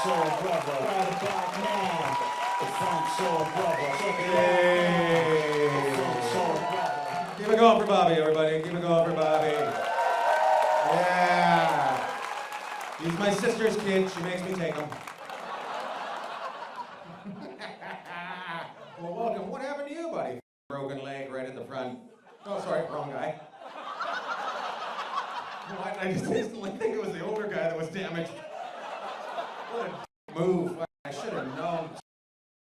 Soul Brother. Right about now, the Funk Soul Brother. Check it out. The Funk Soul Brother. Keep it going for Bobby, everybody. Keep it going for Bobby. Yeah. He's my sister's kid. She makes me take him. Well, welcome. What happened to you, buddy? Broken leg right at the front. Oh, sorry, wrong guy. Why did I just instantly think it was the older guy that was damaged? What a move. I should have known.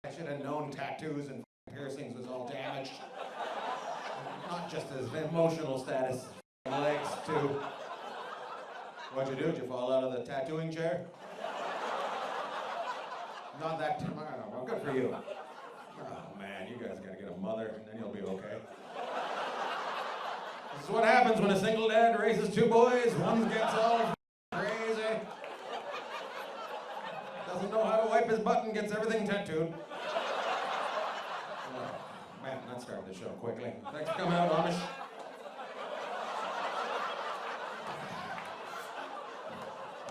I should have known tattoos and piercings was all damaged. Not just his emotional status, legs too. What'd you do? Did you fall out of the tattooing chair? Not that time. Well, good for you. Oh man, you guys gotta get a mother and then you'll be okay. This is what happens when a single dad raises two boys. One gets all crazy. Doesn't know how to wipe his butt and gets everything tattooed. Oh, man, let's start the show quickly. Thanks for coming out, Amish.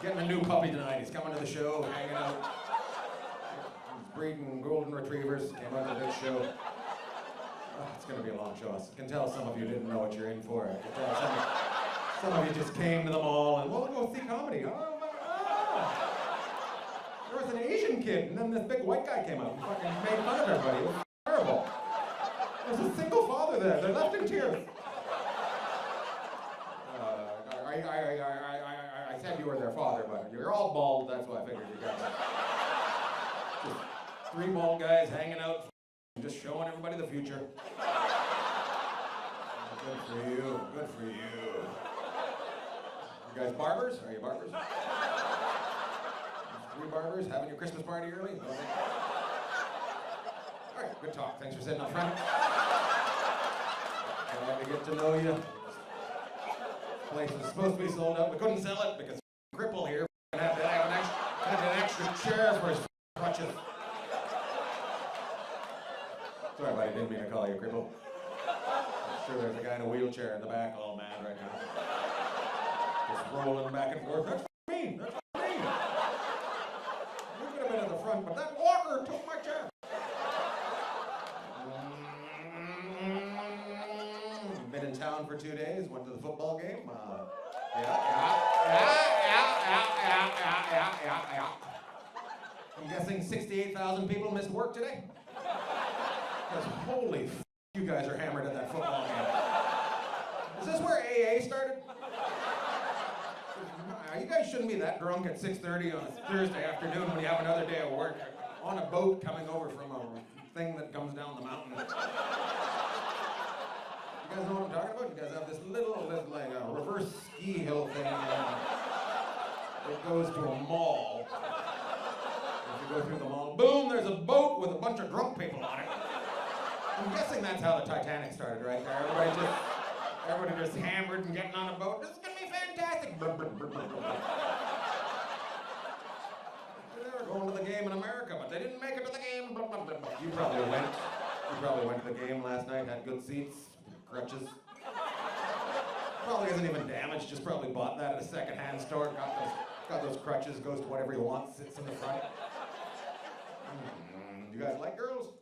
Getting a new puppy tonight. He's coming to the show, hanging out. He's breeding golden retrievers. Came out to the big show. Oh, it's going to be a long show. I can tell some of you didn't know what you're in for. I can tell some of you just came to the mall and, well, we'll go see comedy. Oh, my God. There was an Asian kid, and then this big white guy came out and fucking made fun of everybody. It was terrible. There was a single father there. They're left in tears. I said you were their father, but you're all bald. That's why I figured you guys. Just three bald guys hanging out, just showing everybody the future. Good for you. Good for you. You guys barbers? Are you barbers? Three barbers having your Christmas party early? Okay. All right, good talk. Thanks for sitting up front. Glad to get to know you. Place was supposed to be sold out. We couldn't sell it because cripple here had to have an extra chair for his crutches. Sorry, buddy, didn't mean to call you a cripple. I'm sure there's a guy in a wheelchair in the back all mad right now. Just rolling back and forth. That's me. That's me. You could have been at the front, but that walker took my chair. Been in town for 2 days, went to the football game. Yeah. I'm guessing 68,000 people missed work today? Because holy f***, you guys are hammered at that football game. Is this where AA started? You guys shouldn't be that drunk at 6:30 on a Thursday afternoon when you have another day of work on a boat coming over from a thing that comes down the mountain. You guys know what I'm talking about? You guys have this like a reverse ski hill thing that goes to a mall. If you go through the mall, boom, there's a boat with a bunch of drunk people on it. I'm guessing that's how the Titanic started right there. Everybody just hammered and getting on a boat. This is gonna be fantastic. They were going to the game in America, but they didn't make it to the game. You probably went. You probably went to the game last night, had good seats. Crutches. Probably isn't even damaged, just probably bought that at a second-hand store, got those crutches, goes to whatever he wants, sits in the front. You guys like girls?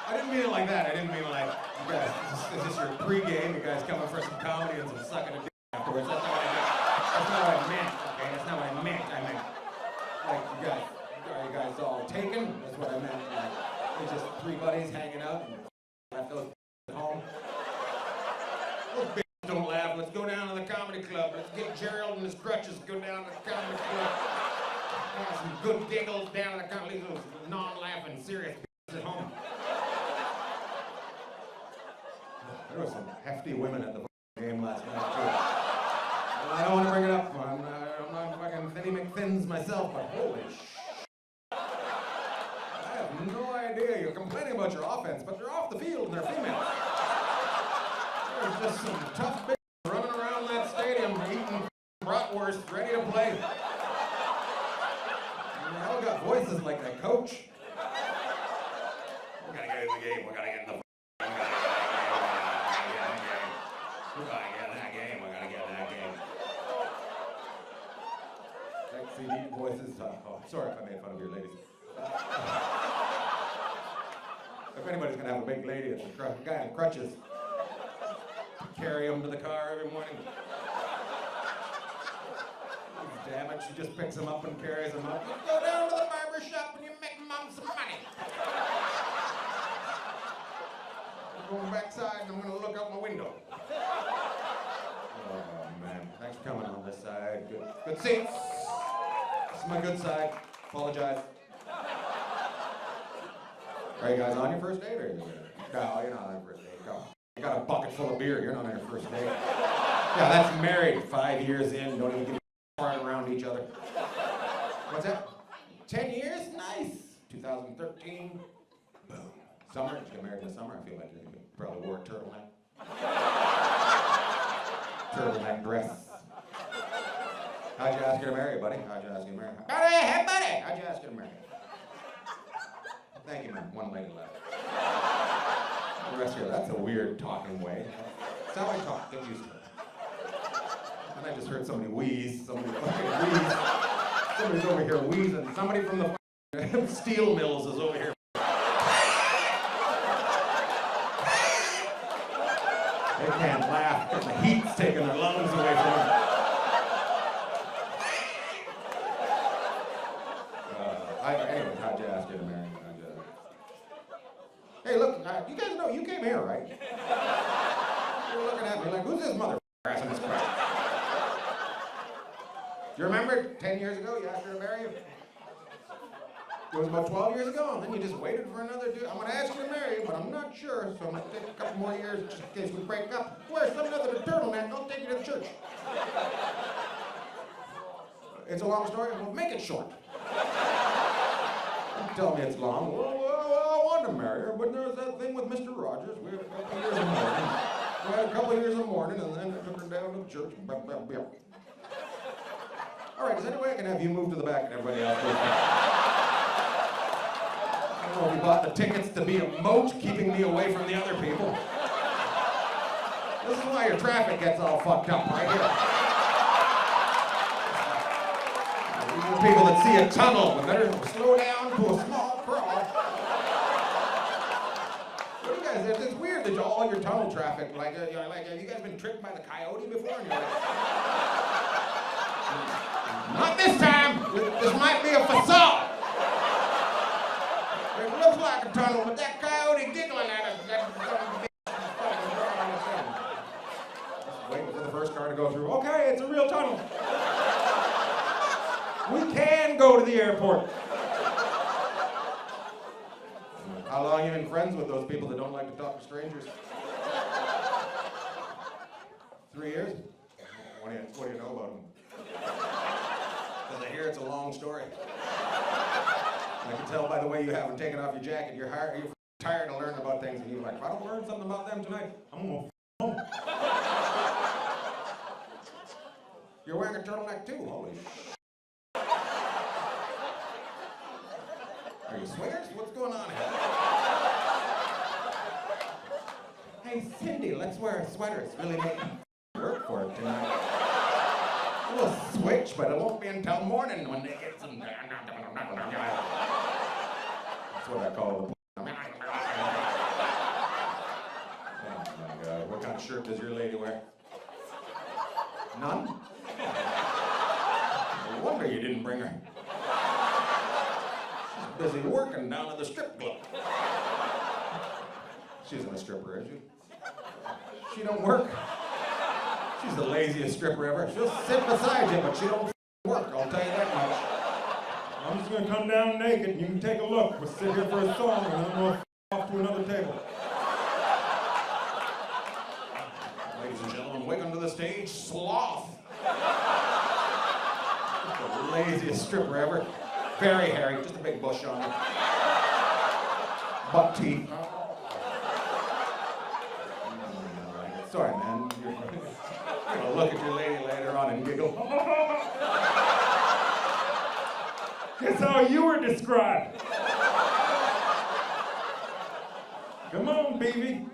I didn't mean it like that. I didn't mean like, you guys, is this your pregame? You guys coming for some comedy and some sucking a dick afterwards? That's not what I meant. Okay, that's not what I meant. I meant, like, are you guys all taken? That's what I meant. It's just three buddies hanging out and left those at home. Those bitches don't laugh. Let's go down to the comedy club. Let's get Gerald and his crutches. Go down to the comedy club. Have some good giggles down at the comedy club. Those non-laughing, serious bitches at home. There were some hefty women at the game last night too. I don't want to bring it up. I'm not fucking Thinny McThins myself, but holy sh**. I have no idea. You're complaining about your offense, but they're off the field and they're females. There's just some tough bitches running around that stadium eating bratwurst, ready to play. They all got voices like that coach. We gotta get in the game. We gotta get in the. We gotta get in that game. See deep voices. Oh, sorry if I made fun of your ladies. If anybody's gonna have a big lady, it's a guy in crutches. Carry him to the car every morning. Damn it, she just picks him up and carries him up. You go down to the barber shop and you make mom some money. I'm going backside and I'm gonna look out my window. Oh man, thanks for coming on this side. Good seats. This is my good side. Apologize. Are you guys on your first date or are you? No, you're not on your first date. Come on. You got a bucket full of beer. You're not on your first date. Yeah, that's married 5 years in. Don't even give a fart around each other. What's that? 10 years? Nice. 2013. Boom. Summer. Did you get married in the summer? I feel like you probably wore a turtleneck. Turtleneck dress. How'd you ask her to marry, buddy? How'd you ask her to marry? Buddy, hey, buddy! How'd you ask her to marry? Thank you, man. One lady left. The rest of you, that's a weird talking way. That's how I talk. Get used to it. And I just heard somebody wheeze. Somebody fucking wheeze. Somebody's over here wheezing. Somebody from the steel mills is over here. They can't laugh because the heat's taking their lungs away from them. Anyway, how'd you ask her to marry? Hey, look, you guys know you came here, right? You're looking at me like, who's this mother asking this question? Do you remember 10 years ago you asked her to marry you? It was about 12 years ago, and then you just waited for another dude. I'm going to ask you to marry you, but I'm not sure, so I'm going to take a couple more years just in case we break up. Wear something other than a turtleneck, I'll take you to the church. It's a long story? Well, make it short. Don't tell me it's long. Well, I wanted to marry her, but there was that thing with Mr. Rogers. We had a couple years of mourning. And then I took her down to the church. All right, is there any way I can have you move to the back and everybody else goes back? I don't know if you bought the tickets to be a moat, keeping me away from the other people. This is why your traffic gets all fucked up right here. These are people that see a tunnel, but better slow down to a small crawl. What do you guys, it's weird that all your tunnel traffic, like, have you guys been tricked by the coyote before? And you're like, not this time. This might be a facade. It looks like a tunnel, but that coyote giggling at us. Just waiting for the first car to go through. Okay, it's a real tunnel. We can go to the airport. How long have you been friends with those people that don't like to talk to strangers? 3 years? What do you know about them? Because I hear it's a long story. I can tell by the way you haven't taken off your jacket. You're tired of learning about things, and you're like, if I don't learn something about them tonight, I'm gonna home. You're wearing a turtleneck too, holy shit. Are you swingers? What's going on here? Hey, Cindy, let's wear a sweater. It's really making work for it tonight. We'll switch, but it won't be until morning when they get some... That's what I call the... Oh my God, what kind of shirt does your lady wear? None? No wonder you didn't bring her. She's busy working down at the strip club. She isn't a stripper, is she? She don't work. She's the laziest stripper ever. She'll sit beside you, but she don't work, I'll tell you that much. I'm just gonna come down naked and you can take a look. We'll sit here for a song and then we'll off to another table. Ladies and gentlemen, welcome to the stage, Sloth. The laziest stripper ever. Very hairy, just a big bush on her. Buck teeth. Sorry, man. You're gonna look at your lady later on and giggle. That's how you were described. Come on, baby.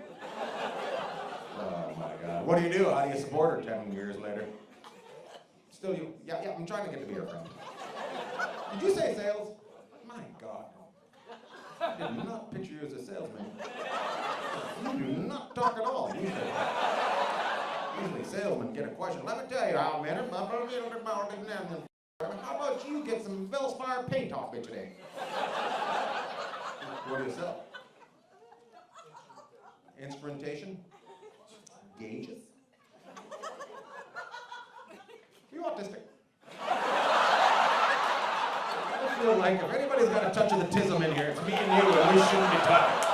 Oh my God. What do you do? How do you support her 10 years later? Still you? Yeah, I'm trying to get to be her friend. Did you say sales? My God. I did not picture you as a salesman. You do not talk at all. Usually salesmen get a question. Let me tell you how, man. How about you get some Velspire paint off me today? What do you sell? Instrumentation? Gauges? You autistic? I feel like if anybody's got a touch of the tism in here, it's me and you, and we shouldn't be talking.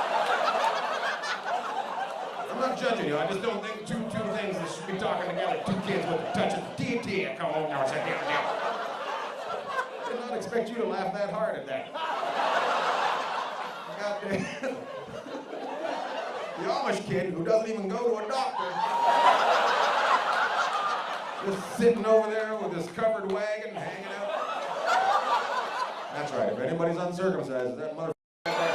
I'm not judging you. I just don't think two things that should be talking together. Two kids with a touch of the TT. Come on now, sit down now. I did not expect you to laugh that hard at that. Goddamn. The Amish kid who doesn't even go to a doctor. Just sitting over there with his covered wagon hanging out. That's right, if anybody's uncircumcised, that motherfucker right there.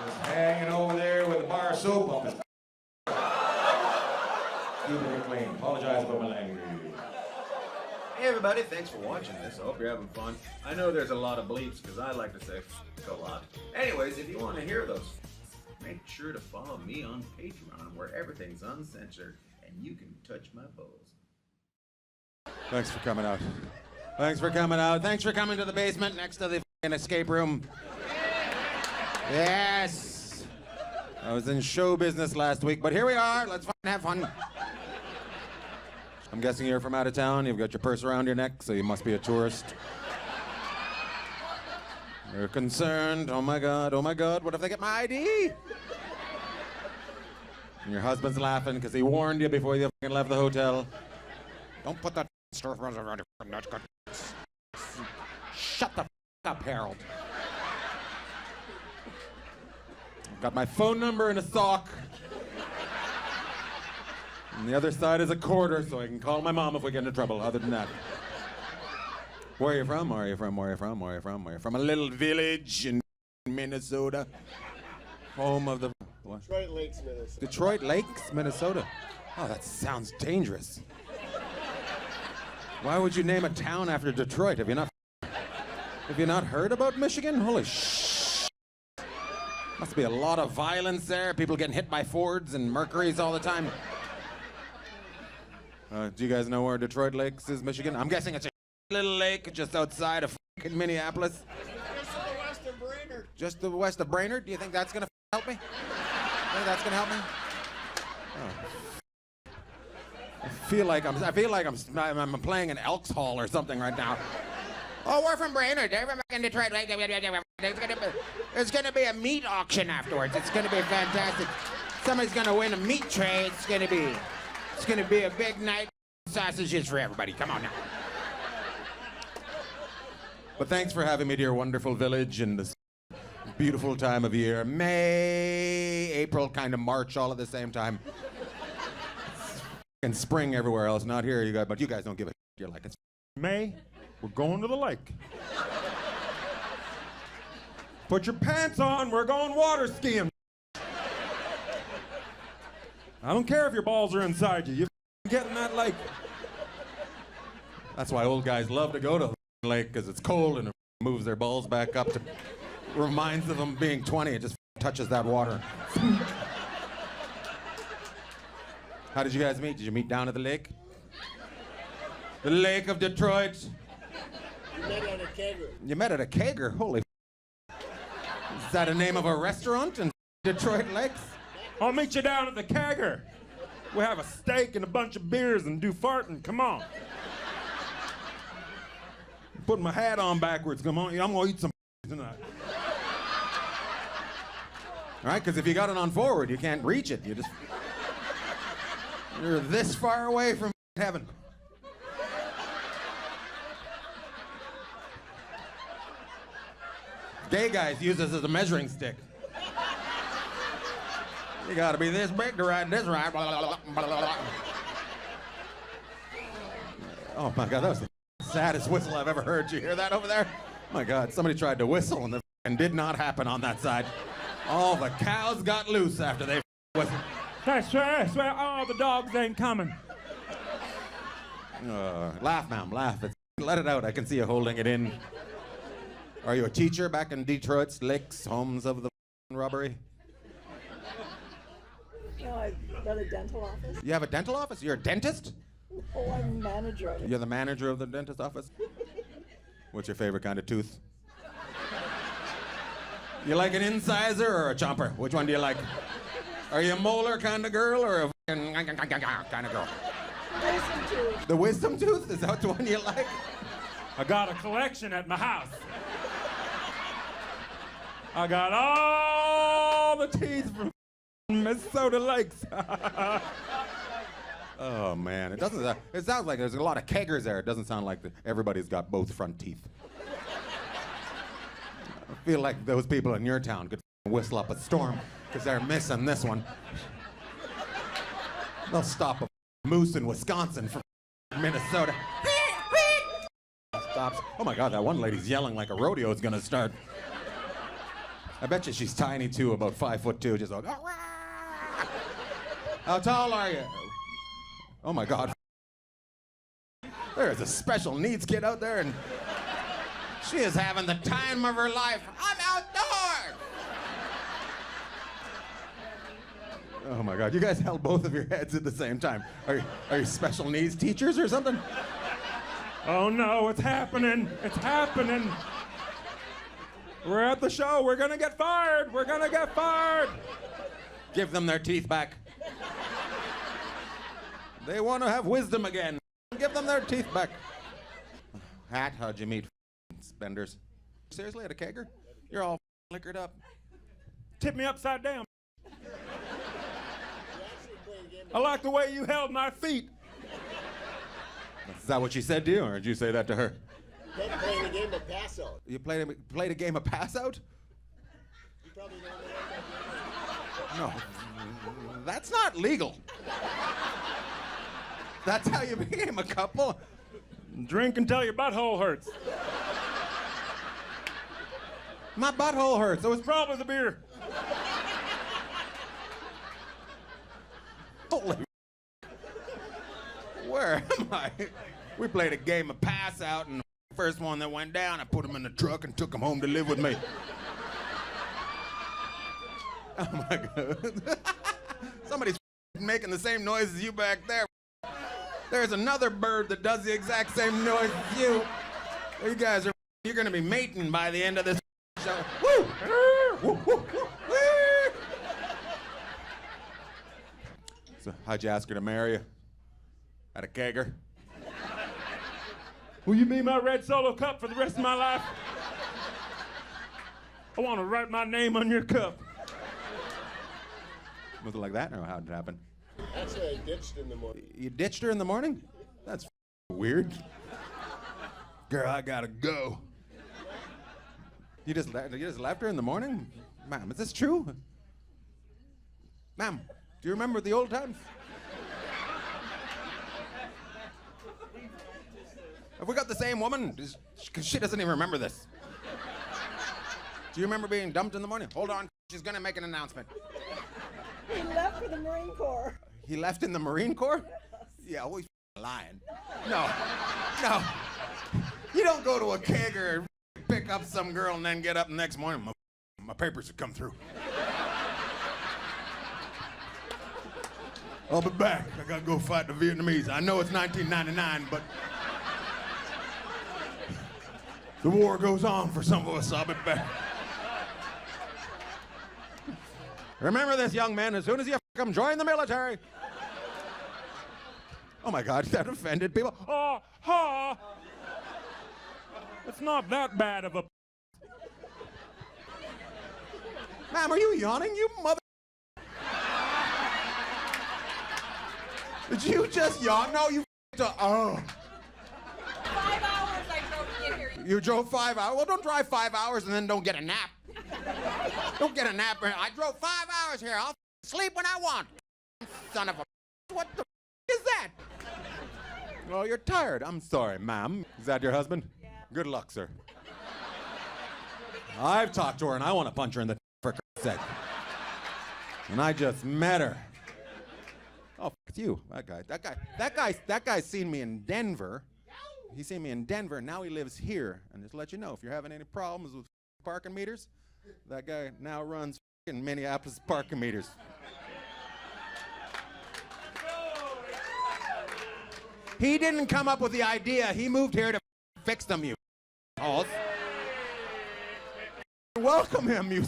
Just hanging over there with a bar of soap up his keeping it clean. Apologize about my language. Hey everybody, thanks for watching this. I hope you're having fun. I know there's a lot of bleeps because I like to say a lot. Anyways, if you want to hear those, make sure to follow me on Patreon where everything's uncensored and you can touch my balls. Thanks for coming out. Thanks for coming out. Thanks for coming to the basement next to the escape room. Yes. I was in show business last week, but here we are. Let's have fun. I'm guessing you're from out of town. You've got your purse around your neck, so you must be a tourist. You're concerned. Oh my God, what if they get my ID? And your husband's laughing because he warned you before you left the hotel. Don't put that stuff around your nuts. Shut the up, Harold. I've got my phone number in a sock. And the other side is a quarter, so I can call my mom if we get into trouble. Other than that. Where are you from? Where are you from? Where are you from? Where are you from? Where are you from? A little village in Minnesota. Home of the... What? Detroit Lakes, Minnesota. Detroit Lakes, Minnesota. Oh, that sounds dangerous. Why would you name a town after Detroit? Have you not heard about Michigan? Holy sh! Must be a lot of violence there. People getting hit by Fords and Mercurys all the time. Do you guys know where Detroit Lakes is, Michigan? I'm guessing it's a little lake just outside of Minneapolis. Just to the west of Brainerd. Just to the west of Brainerd? Do you think that's gonna help me? Think that's gonna help me? Oh. I feel like I'm playing an Elks Hall or something right now. Oh, we're from Brainerd. They're from in Detroit. There's gonna be a meat auction afterwards. It's gonna be fantastic. Somebody's gonna win a meat tray. It's gonna be a big night. Sausages for everybody. Come on now. But thanks for having me to your wonderful village in this beautiful time of year. May, April, kind of March, all at the same time. And spring everywhere else, not here, you guys, but you guys don't give a shit. You're like, it's May, we're going to the lake. Put your pants on, we're going water skiing. I don't care if your balls are inside you, you're getting that lake. That's why old guys love to go to the lake, because it's cold and it moves their balls back up to reminds them of being 20. It just touches that water. How did you guys meet? Did you meet down at the lake? The Lake of Detroit. You met at a kegger. You met at a kegger? Holy Is that a name of a restaurant in Detroit Lakes? I'll meet you down at the kegger. We'll have a steak and a bunch of beers and do farting. Come on. Put my hat on backwards. Come on. I'm going to eat some tonight. All right, because if you got it on forward, you can't reach it. You're this far away from heaven. Gay guys use this as a measuring stick. You gotta be this big to ride this ride. Oh my God, that was the saddest whistle I've ever heard. Did you hear that over there? Oh my God, somebody tried to whistle and it did not happen on that side. All the cows got loose after they whistled. I swear, all the dogs ain't coming. Laugh, ma'am, laugh. It's Let it out. I can see you holding it in. Are you a teacher back in Detroit's Lakes, homes of the robbery? No, I've got a dental office. You have a dental office? You're a dentist? Oh, I'm manager of it. You're the manager of the dentist office? What's your favorite kind of tooth? You like an incisor or a chomper? Which one do you like? Are you a molar kind of girl or a kind of girl? Wisdom tooth. The wisdom tooth? Is that the one you like? I got a collection at my house. I got all the teeth from Minnesota lakes. Oh man, it doesn't. It sounds like there's a lot of keggers there. It doesn't sound like everybody's got both front teeth. I feel like those people in your town could whistle up a storm because they're missing this one. They'll stop a moose in Wisconsin from Minnesota. Stops. Oh my God, that one lady's yelling like a rodeo is gonna start. I bet you she's tiny too, about 5'2", just like. How tall are you? Oh my God. There's a special needs kid out there and she is having the time of her life. I'm outdoors! Oh my God, you guys held both of your heads at the same time. Are you special needs teachers or something? Oh no, it's happening. It's happening. We're at the show. We're gonna get fired. We're gonna get fired. Give them their teeth back. They want to have wisdom again. Give them their teeth back. Hat, how'd you meet, spenders? Seriously, at a kegger? You're all liquored up. Tip me upside down. I like the way you held my feet. Is that what she said to you, or did you say that to her? Then playing a game of pass out. You played a game of pass out? You probably don't know. No, that's not legal. That's how you became a couple? Drink until your butthole hurts. My butthole hurts. It was probably the beer. Holy where am I? We played a game of pass out, and the first one that went down, I put him in the truck and took him home to live with me. Oh my God. Somebody's making the same noise as you back there. There's another bird that does the exact same noise as you. You're gonna be mating by the end of this show. Woo! Woo, woo, woo. So how'd you ask her to marry you? At a kegger? Will you be my red Solo cup for the rest of my life? I want to write my name on your cup. Was it like that, or how did it happen? Actually, I ditched in the morning. You ditched her in the morning? That's weird. Girl, I gotta go. You just left her in the morning? Ma'am, is this true? Ma'am, do you remember the old times? Have we got the same woman? Because she doesn't even remember this. Do you remember being dumped in the morning? Hold on, she's gonna make an announcement. He left for the Marine Corps. He left in the Marine Corps? Yeah, always lying. No. You don't go to a kegger and pick up some girl and then get up the next morning. My papers have come through. I'll be back. I gotta go fight the Vietnamese. I know it's 1999, but the war goes on for some of us. I'll be back. Remember this, young man, as soon as you come join the military. Oh my God, that offended people. Oh, ha! It's not that bad of a. Ma'am, are you yawning, you mother? Did you just yawn? No, you oh. 5 hours I drove to get here. You drove 5 hours? Well, don't drive 5 hours and then don't get a nap. Don't get a nap. I drove 5 hours here. I'll sleep when I want. Son of a. What the is that? Oh, you're tired. I'm sorry, ma'am. Is that your husband? Yeah. Good luck, sir. I've talked to her and I want to punch her in the for Christ's sake. And I just met her. Oh, it's you. That guy's seen me in Denver. He seen me in Denver, and now he lives here. And just to let you know, if you're having any problems with parking meters, that guy now runs in Minneapolis parking meters. He didn't come up with the idea. He moved here to fix them, you assholes. Welcome him, you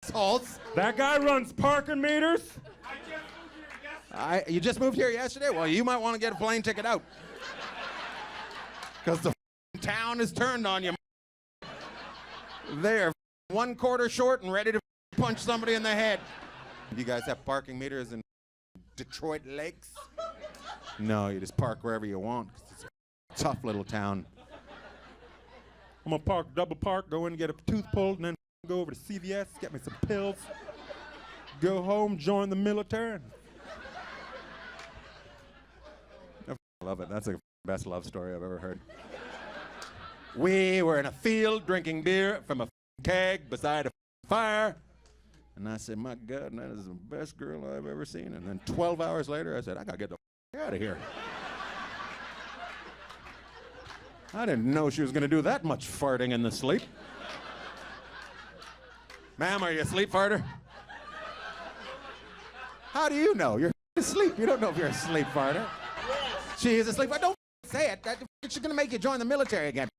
assholes. That guy runs parking meters? You just moved here yesterday? Well, you might want to get a plane ticket out. Because the town is turned on you. They're 1/4 short and ready to punch somebody in the head. You guys have parking meters in Detroit Lakes? No, you just park wherever you want. It's a tough little town. I'm gonna park, double park, go in and get a tooth pulled, and then go over to CVS, get me some pills, go home, join the military. I love it. That's the best love story I've ever heard. We were in a field drinking beer from a keg beside a fire. And I said, my God, that is the best girl I've ever seen. And then 12 hours later, I said, I gotta get the out of here. I didn't know she was gonna do that much farting in the sleep. Ma'am, are you a sleep farter? How do you know? You're asleep. You don't know if you're a sleep farter. She is asleep. Don't say it. She's gonna make you join the military again.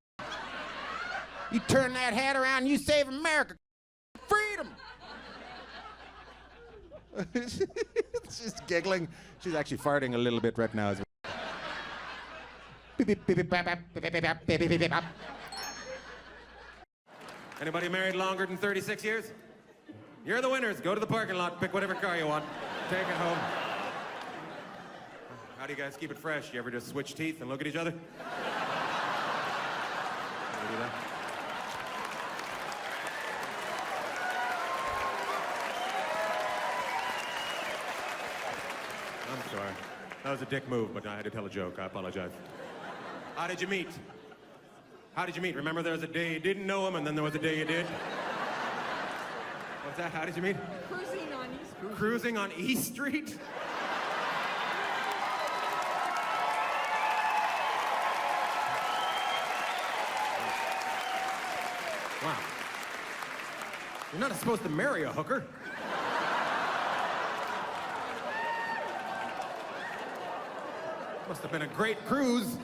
You turn that hat around and you save America. Freedom. She's giggling. She's actually farting a little bit right now as well. Anybody married longer than 36 years? You're the winners. Go to the parking lot, pick whatever car you want, take it home. How do you guys keep it fresh? You ever just switch teeth and look at each other? You do that? I'm sorry. That was a dick move, but I had to tell a joke. I apologize. How did you meet? How did you meet? Remember there was a day you didn't know him, and then there was a day you did? What's that? How did you meet? Cruising on East Street. Cruising on East Street? Wow. You're not supposed to marry a hooker. Must have been a great cruise.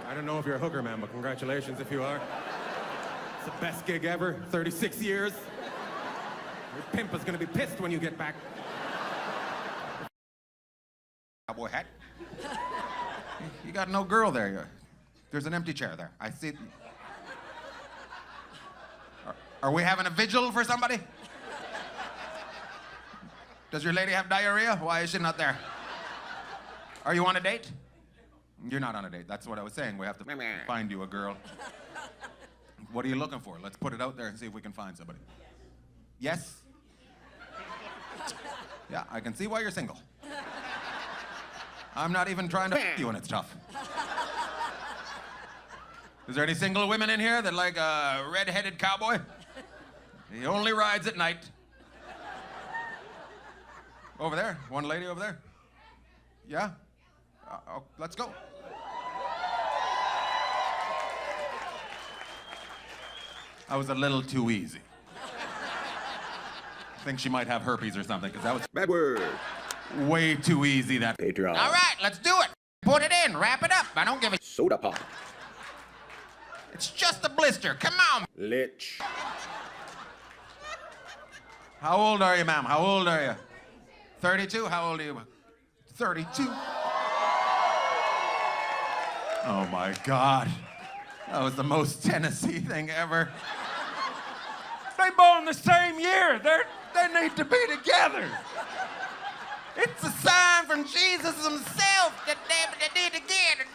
I don't know if you're a hooker, man, but congratulations if you are. It's the best gig ever, 36 years. Your pimp is gonna be pissed when you get back. Cowboy hat. You got no girl there. There's an empty chair there. I see. Are we having a vigil for somebody? Does your lady have diarrhea? Why is she not there? Are you on a date? You're not on a date. That's what I was saying. We have to find you a girl. What are you looking for? Let's put it out there and see if we can find somebody. Yes? Yeah, I can see why you're single. I'm not even trying to f you and it's tough. Is there any single women in here that like a red-headed cowboy? He only rides at night. Over there. One lady over there. Yeah? Let's go. That was a little too easy. I think she might have herpes or something, because that was Bad word. way too easy. That Patreon. All right, let's do it. Put it in. Wrap it up. I don't give a. Soda pop. It's just a blister. Come on. Lich. How old are you, ma'am? How old are you? 32? How old are you? 32. Oh my God. That was the most Tennessee thing ever. They born the same year. They need to be together. It's a sign from Jesus himself that they did again.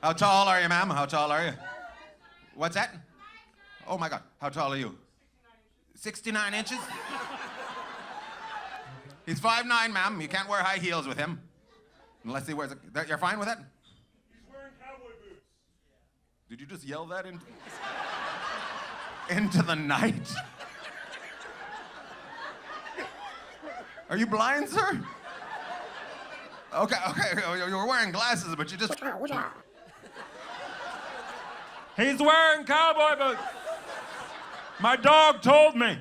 How tall are you, ma'am? How tall are you? What's that? Oh my God. How tall are you? 69 inches? He's 5'9", ma'am. You can't wear high heels with him. Unless he wears a... You're fine with that? He's wearing cowboy boots. Did you just yell that into the night? Are you blind, sir? Okay, you're wearing glasses, but you just... He's wearing cowboy boots. My dog told me.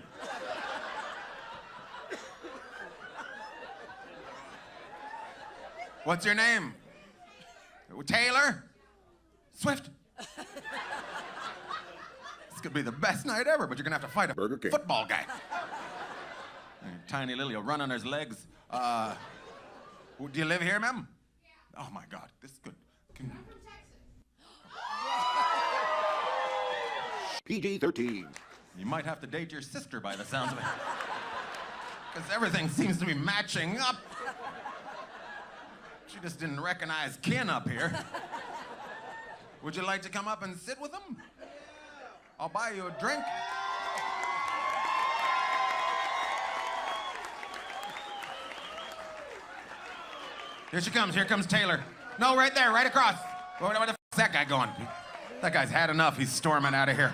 What's your name? Taylor? Swift? This could be the best night ever, but you're gonna have to fight a Burger King football guy. Tiny little, you'll run on his legs. Do you live here, ma'am? Oh my God, this is good. PG-13. You might have to date your sister by the sounds of it. Because everything seems to be matching up. She just didn't recognize kin up here. Would you like to come up and sit with them? I'll buy you a drink. Here she comes. Here comes Taylor. No, right there, right across. Where the f*** is that guy going? That guy's had enough. He's storming out of here.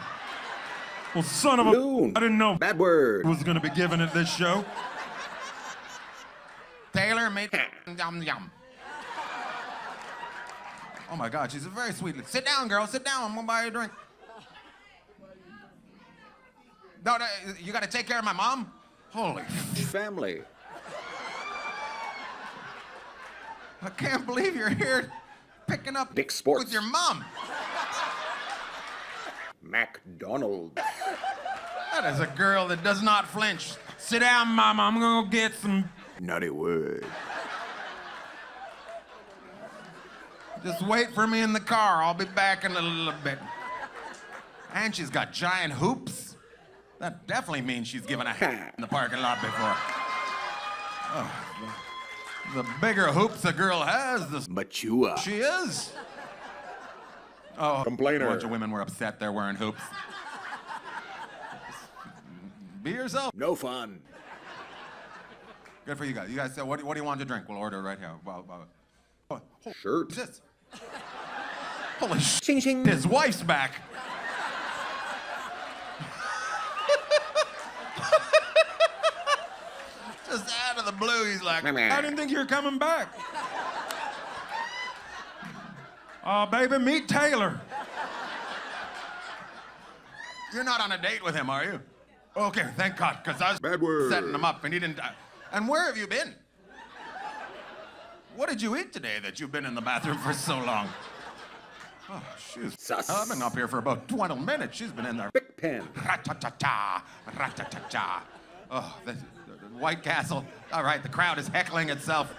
Well, son of a... Loon. I didn't know Bad word. was gonna be given at this show. Taylor made yum yum. Oh my God, she's a very sweet. Sit down, girl. Sit down. I'm gonna buy you a drink. No, you gotta take care of my mom. Holy. Family. I can't believe you're here picking up Dick Sports. with your mom. McDonald's. That is a girl that does not flinch. Sit down, mama. I'm gonna go get some. Nutty word. Just wait for me in the car. I'll be back in a little bit. And she's got giant hoops. That definitely means she's given a in the parking lot before. Oh, the bigger hoops a girl has, the Mature. she is. Oh, Complainer. A bunch of women were upset they're wearing hoops. Be yourself. No fun. Good for you guys. You guys said, what do you want to drink? We'll order right here. Oh, Shirt. what's this? Holy shit. Ching ching. His wife's back. Just out of the blue, he's like, I didn't think you were coming back. Oh, baby, meet Taylor. you're not on a date with him, are you? Okay, thank God, because I was Bad word. setting him up and he didn't. And where have you been? What did you eat today that you've been in the bathroom for so long? Oh, she's. Sus. I've been up here for about 20 minutes. She's been in there. Big pen. Ra-ta-ta-ta, ra-ta-ta-ta. Oh, the White Castle. All right, the crowd is heckling itself.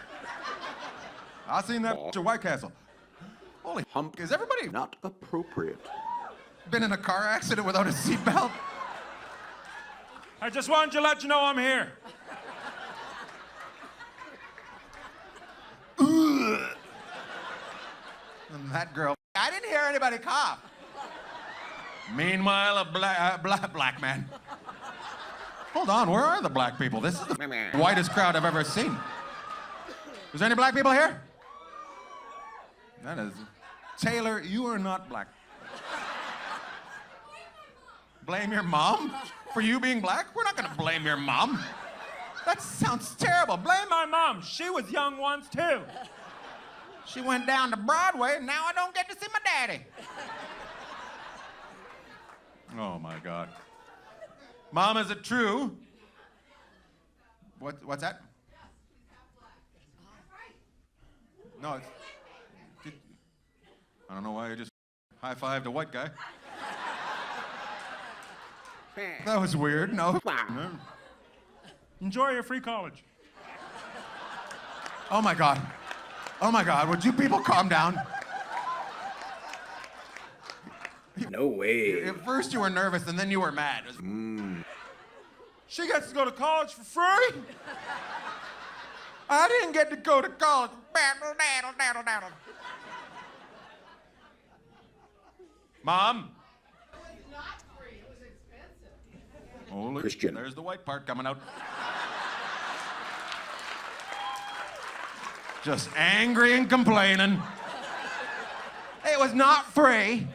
I've seen that picture, White Castle. Holy Hump. is everybody Not appropriate. been in a car accident without a seatbelt? I just wanted to let you know I'm here. And that girl, I didn't hear anybody cough. Meanwhile, a black man. Hold on, where are the black people? This is the whitest crowd I've ever seen. Is there any black people here? That is. Taylor, you are not black. Blame your mom for you being black? We're not gonna blame your mom. That sounds terrible. Blame My mom, she was young once too. She went down to Broadway, and now I don't get to see my daddy. Oh, my God. Mom, is it true? What's that? No, it's... I don't know why you just high-fived a white guy. That was weird. No. Enjoy your free college. Oh, my God. Oh, my God. Would you people calm down? No way. At first you were nervous, and then you were mad. She gets to go to college for free? I didn't get to go to college. Mom? It's not free. It was expensive. Oh, look, Christian. There's the white part coming out. Just angry and complaining. It was not free.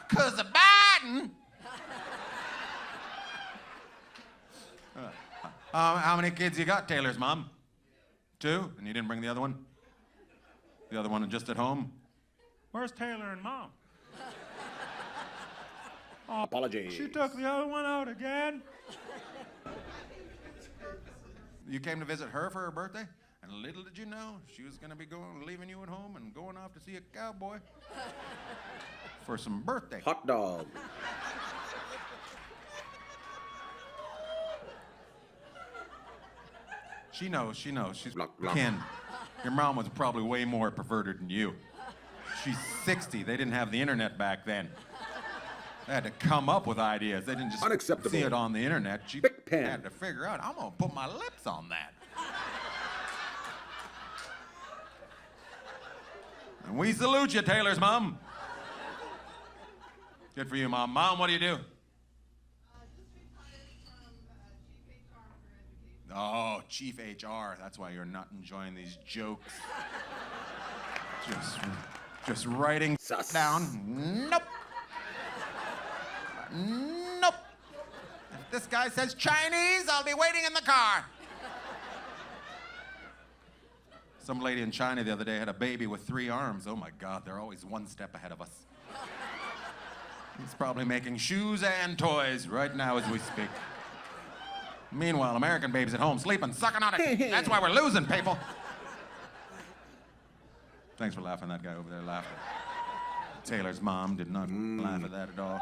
Because of Biden. How many kids you got, Taylor's mom? 2? And you didn't bring the other one? The other one just at home? Where's Taylor and Mom? Apologies. She took the other one out again. You came to visit her for her birthday? And little did you know, she was going to be leaving you at home and going off to see a cowboy for some birthday. Hot dog. She knows. She's Block, block. Ken. Your mom was probably way more perverted than you. She's 60. They didn't have the internet back then. They had to come up with ideas. They didn't just Unacceptable. see it on the internet. She Big pen. had to figure out, I'm going to put my lips on that. And we salute you, Taylor's mom. Good for you, Mom. Mom, what do you do? Just retired from Chief HR for Education. Oh, Chief HR. That's why you're not enjoying these jokes. Just writing Sus. down. Nope. Nope. If this guy says Chinese, I'll be waiting in the car. Some lady in China the other day had a baby with 3 arms. Oh my God, they're always one step ahead of us. He's probably making shoes and toys right now as we speak. Meanwhile, American baby's at home sleeping, sucking on it. That's why we're losing, people. Thanks for laughing. That guy over there laughed. Taylor's mom did not laugh at that at all.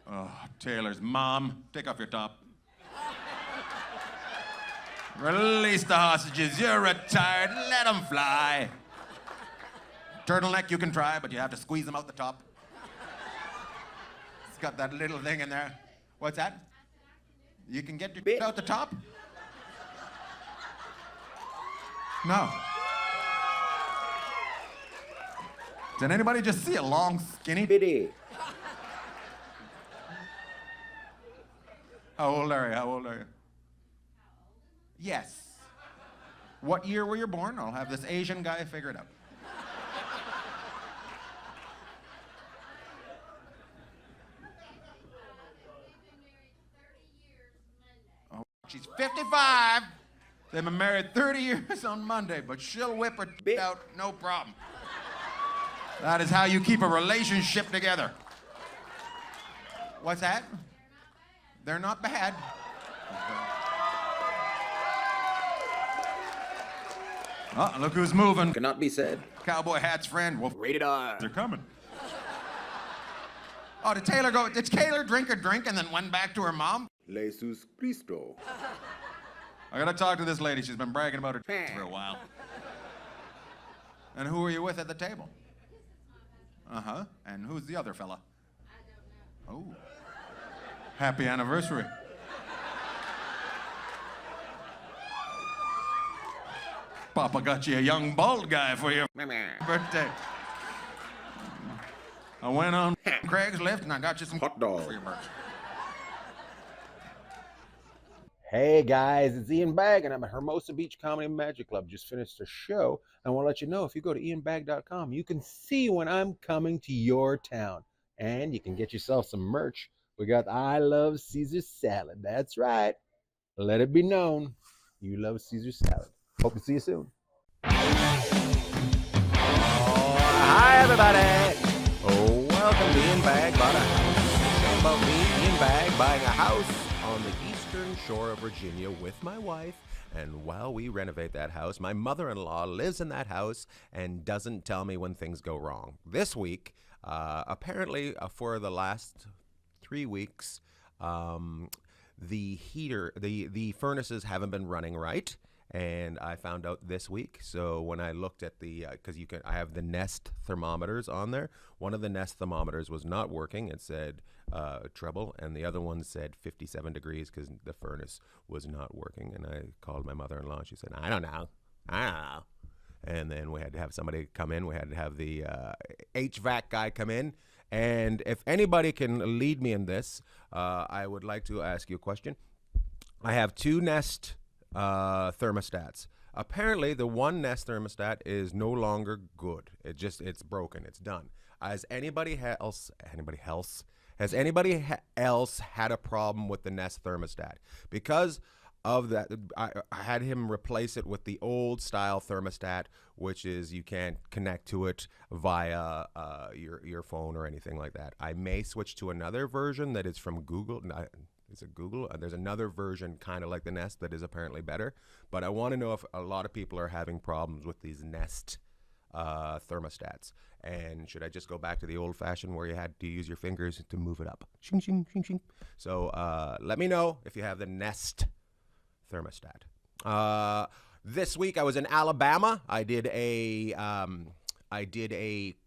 Oh, Taylor's mom. Take off your top. Release the hostages. You're retired. Let them fly. Turtleneck you can try, but you have to squeeze them out the top. It's got that little thing in there. What's that? You can get your out the top? No. Did anybody just see a long, skinny Bitty. How old are you? How old are you? Yes. What year were you born? I'll have this Asian guy figure it out. Oh, she's 55. They've been married 30 years on Monday, but she'll whip her out, no problem. That is how you keep a relationship together. What's that? They're not bad. Oh, look who's moving. Cannot be said. Cowboy hat's friend. Well, Rated R. They're coming. oh, did Taylor drink a drink and then went back to her mom? Jesus Cristo. I gotta talk to this lady. She's been bragging about her for a while. And who were you with at the table? Uh-huh. And who's the other fella? I don't know. Oh. Happy anniversary. Papa got you a young bald guy for your birthday. I went on Craigslist and I got you some Hot dog. for your birthday. Hey guys, it's Ian Bagg and I'm at Hermosa Beach Comedy and Magic Club. Just finished a show. I want to let you know if you go to ianbagg.com, you can see when I'm coming to your town. And you can get yourself some merch. We got I Love Caesar Salad. That's right. Let it be known you love Caesar salad. Hope to see you soon. Hi everybody. Welcome to Ian Bagg Bought a House. Show about me, Ian Bagg, buying a house on the eastern shore of Virginia with my wife. And while we renovate that house, my mother-in-law lives in that house and doesn't tell me when things go wrong. This week, apparently for the last 3 weeks, the furnaces haven't been running right. And I found out this week. So when I looked at the, I have the Nest thermometers on there. One of the Nest thermometers was not working. It said trouble, and the other one said 57 degrees because the furnace was not working. And I called my mother-in-law, and she said, I don't know. And then we had to have somebody come in. We had to have the HVAC guy come in. And if anybody can lead me in this, I would like to ask you a question. I have 2 Nest thermostats. Apparently, the one Nest thermostat is no longer good. It's broken. It's done. Has anybody else had a problem with the Nest thermostat? Because of that, I had him replace it with the old style thermostat, which is you can't connect to it via your phone or anything like that. I may switch to another version that is from Google. Is it Google? There's another version kind of like the Nest that is apparently better. But I want to know if a lot of people are having problems with these Nest thermostats. And should I just go back to the old fashioned where you had to use your fingers to move it up? Shing, shing, shing, shing. So let me know if you have the Nest thermostat. This week I was in Alabama. I did a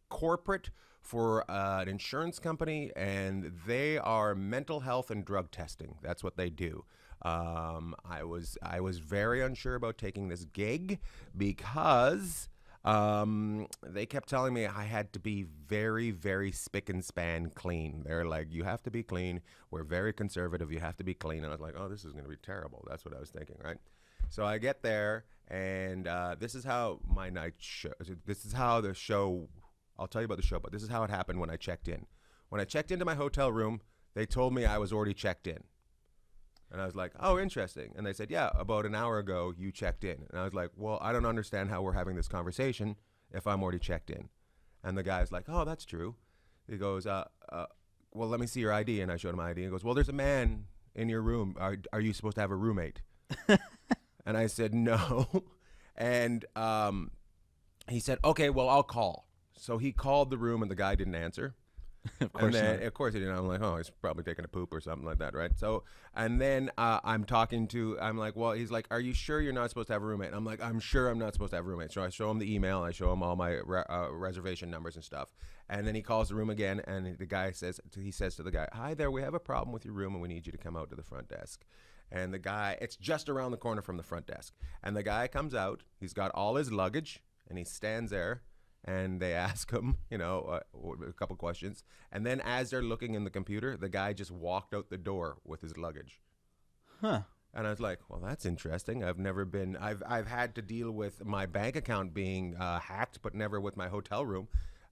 corporate for an insurance company, and they are mental health and drug testing. That's what they do. I was very unsure about taking this gig because they kept telling me I had to be very, very spick and span clean. They're like, you have to be clean. We're very conservative. You have to be clean. And I was like, oh, this is going to be terrible. That's what I was thinking, right? So I get there, and this is how my night show. This is how the show. I'll tell you about the show, but this is how it happened when I checked in. When I checked into my hotel room, they told me I was already checked in. And I was like, oh, interesting. And they said, yeah, about an hour ago, you checked in. And I was like, well, I don't understand how we're having this conversation if I'm already checked in. And the guy's like, oh, that's true. He goes, well, let me see your ID. And I showed him my ID. And he goes, well, there's a man in your room. Are you supposed to have a roommate? And I said, no. And he said, okay, well, I'll call. So he called the room, and the guy didn't answer. Of course not. Of course he didn't. I'm like, oh, he's probably taking a poop or something like that, right? So, and then I'm like, well, he's like, are you sure you're not supposed to have a roommate? And I'm like, I'm sure I'm not supposed to have a roommate. So I show him the email, and I show him all my reservation numbers and stuff. And then he calls the room again, and the guy says to the guy, hi there, we have a problem with your room, and we need you to come out to the front desk. And the guy, it's just around the corner from the front desk. And the guy comes out, he's got all his luggage, and he stands there. And they ask him, a couple questions. And then as they're looking in the computer, the guy just walked out the door with his luggage. Huh. And I was like, well, that's interesting. I've had to deal with my bank account being hacked, but never with my hotel room.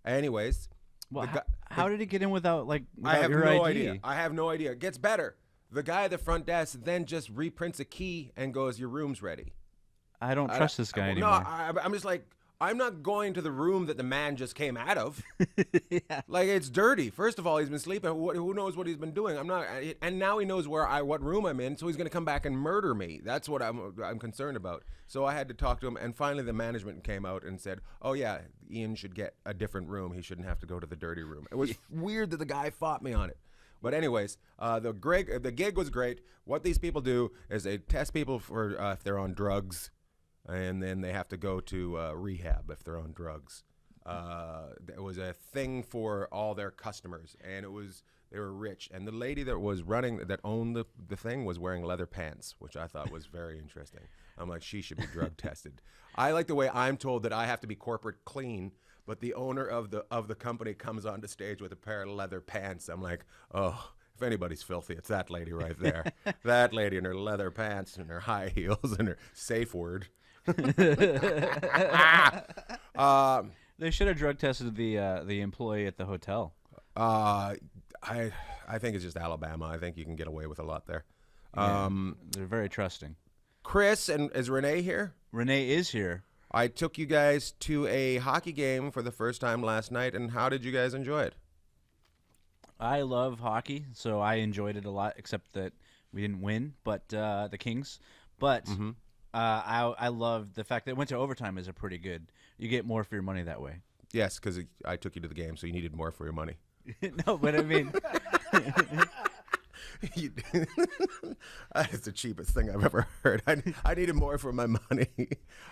Anyways. Well, how did he get in without I have your no ID? idea. I have no idea. It gets better. The guy at the front desk then just reprints a key and goes, your room's ready. I don't trust this guy anymore. No, I'm just like, I'm not going to the room that the man just came out of. Yeah. Like, it's dirty. First of all, he's been sleeping. Who knows what he's been doing? I'm not. And now he knows what room I'm in, so he's going to come back and murder me. That's what I'm concerned about. So I had to talk to him, and finally the management came out and said, oh, yeah, Ian should get a different room. He shouldn't have to go to the dirty room. It was weird that the guy fought me on it. But anyways, the gig was great. What these people do is they test people for if they're on drugs, and then they have to go to rehab if they're on drugs. It was a thing for all their customers, and they were rich. And the lady that owned the thing was wearing leather pants, which I thought was very interesting. I'm like, she should be drug tested. I like the way I'm told that I have to be corporate clean, but the owner of the company comes onto stage with a pair of leather pants. I'm like, oh. If anybody's filthy, it's that lady right there. That lady in her leather pants and her high heels and her safe word. They should have drug tested the employee at the hotel. I think it's just Alabama. I think you can get away with a lot there. Yeah, they're very trusting. Chris, and is Renee here? Renee is here. I took you guys to a hockey game for the first time last night, and how did you guys enjoy it? I love hockey, so I enjoyed it a lot, except that we didn't win, but the Kings. But I love the fact that it went to overtime is a pretty good. You get more for your money that way. Yes, because I took you to the game, so you needed more for your money. No, but I mean... That is the cheapest thing I've ever heard. I needed more for my money.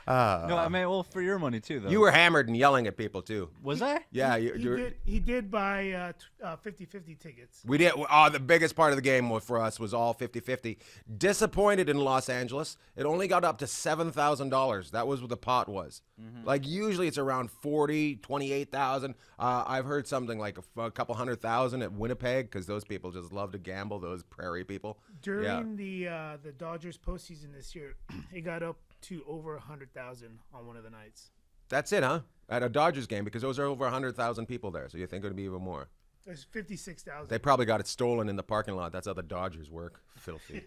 No, I mean, well, for your money too, though. You were hammered and yelling at people too. Was I? Yeah, he did buy 50-50 tickets. We did. Oh, the biggest part of the game for us was all 50-50. Disappointed in Los Angeles. It only got up to $7,000. That was what the pot was. Mm-hmm. Like usually it's around 40, 28,000. I've heard something like a couple 100,000 at Winnipeg because those people just love to gamble. Those prairie people. During the Dodgers postseason this year, it got up to over 100,000 on one of the nights. That's it, huh? At a Dodgers game, because those are over 100,000 people there. So you think it would be even more? There's 56,000. They probably got it stolen in the parking lot. That's how the Dodgers work. Filthy.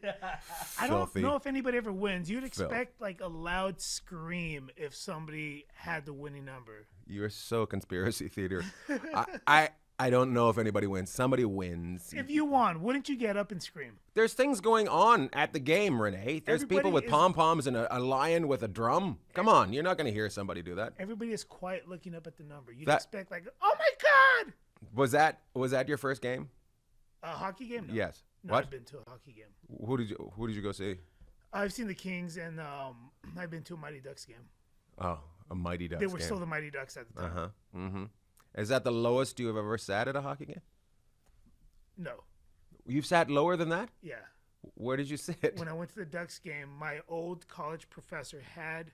I don't Filthy. know if anybody ever wins. You'd expect like a loud scream if somebody had the winning number. You're so conspiracy theater. I don't know if anybody wins. Somebody wins. If you won, wouldn't you get up and scream? There's things going on at the game, Renee. There's people with pom-poms and a lion with a drum. Come on, you're not going to hear somebody do that. Everybody is quiet looking up at the number. You'd expect like, oh my God! Was that your first game? A hockey game? No. Yes. No, What? I've been to a hockey game. Who did you go see? I've seen the Kings, and I've been to a Mighty Ducks game. Oh, a Mighty Ducks They were game. still the Mighty Ducks at the time. Uh-huh. Mm-hmm. Is that the lowest you've ever sat at a hockey game? No. You've sat lower than that? Yeah. Where did you sit? When I went to the Ducks game, my old college professor had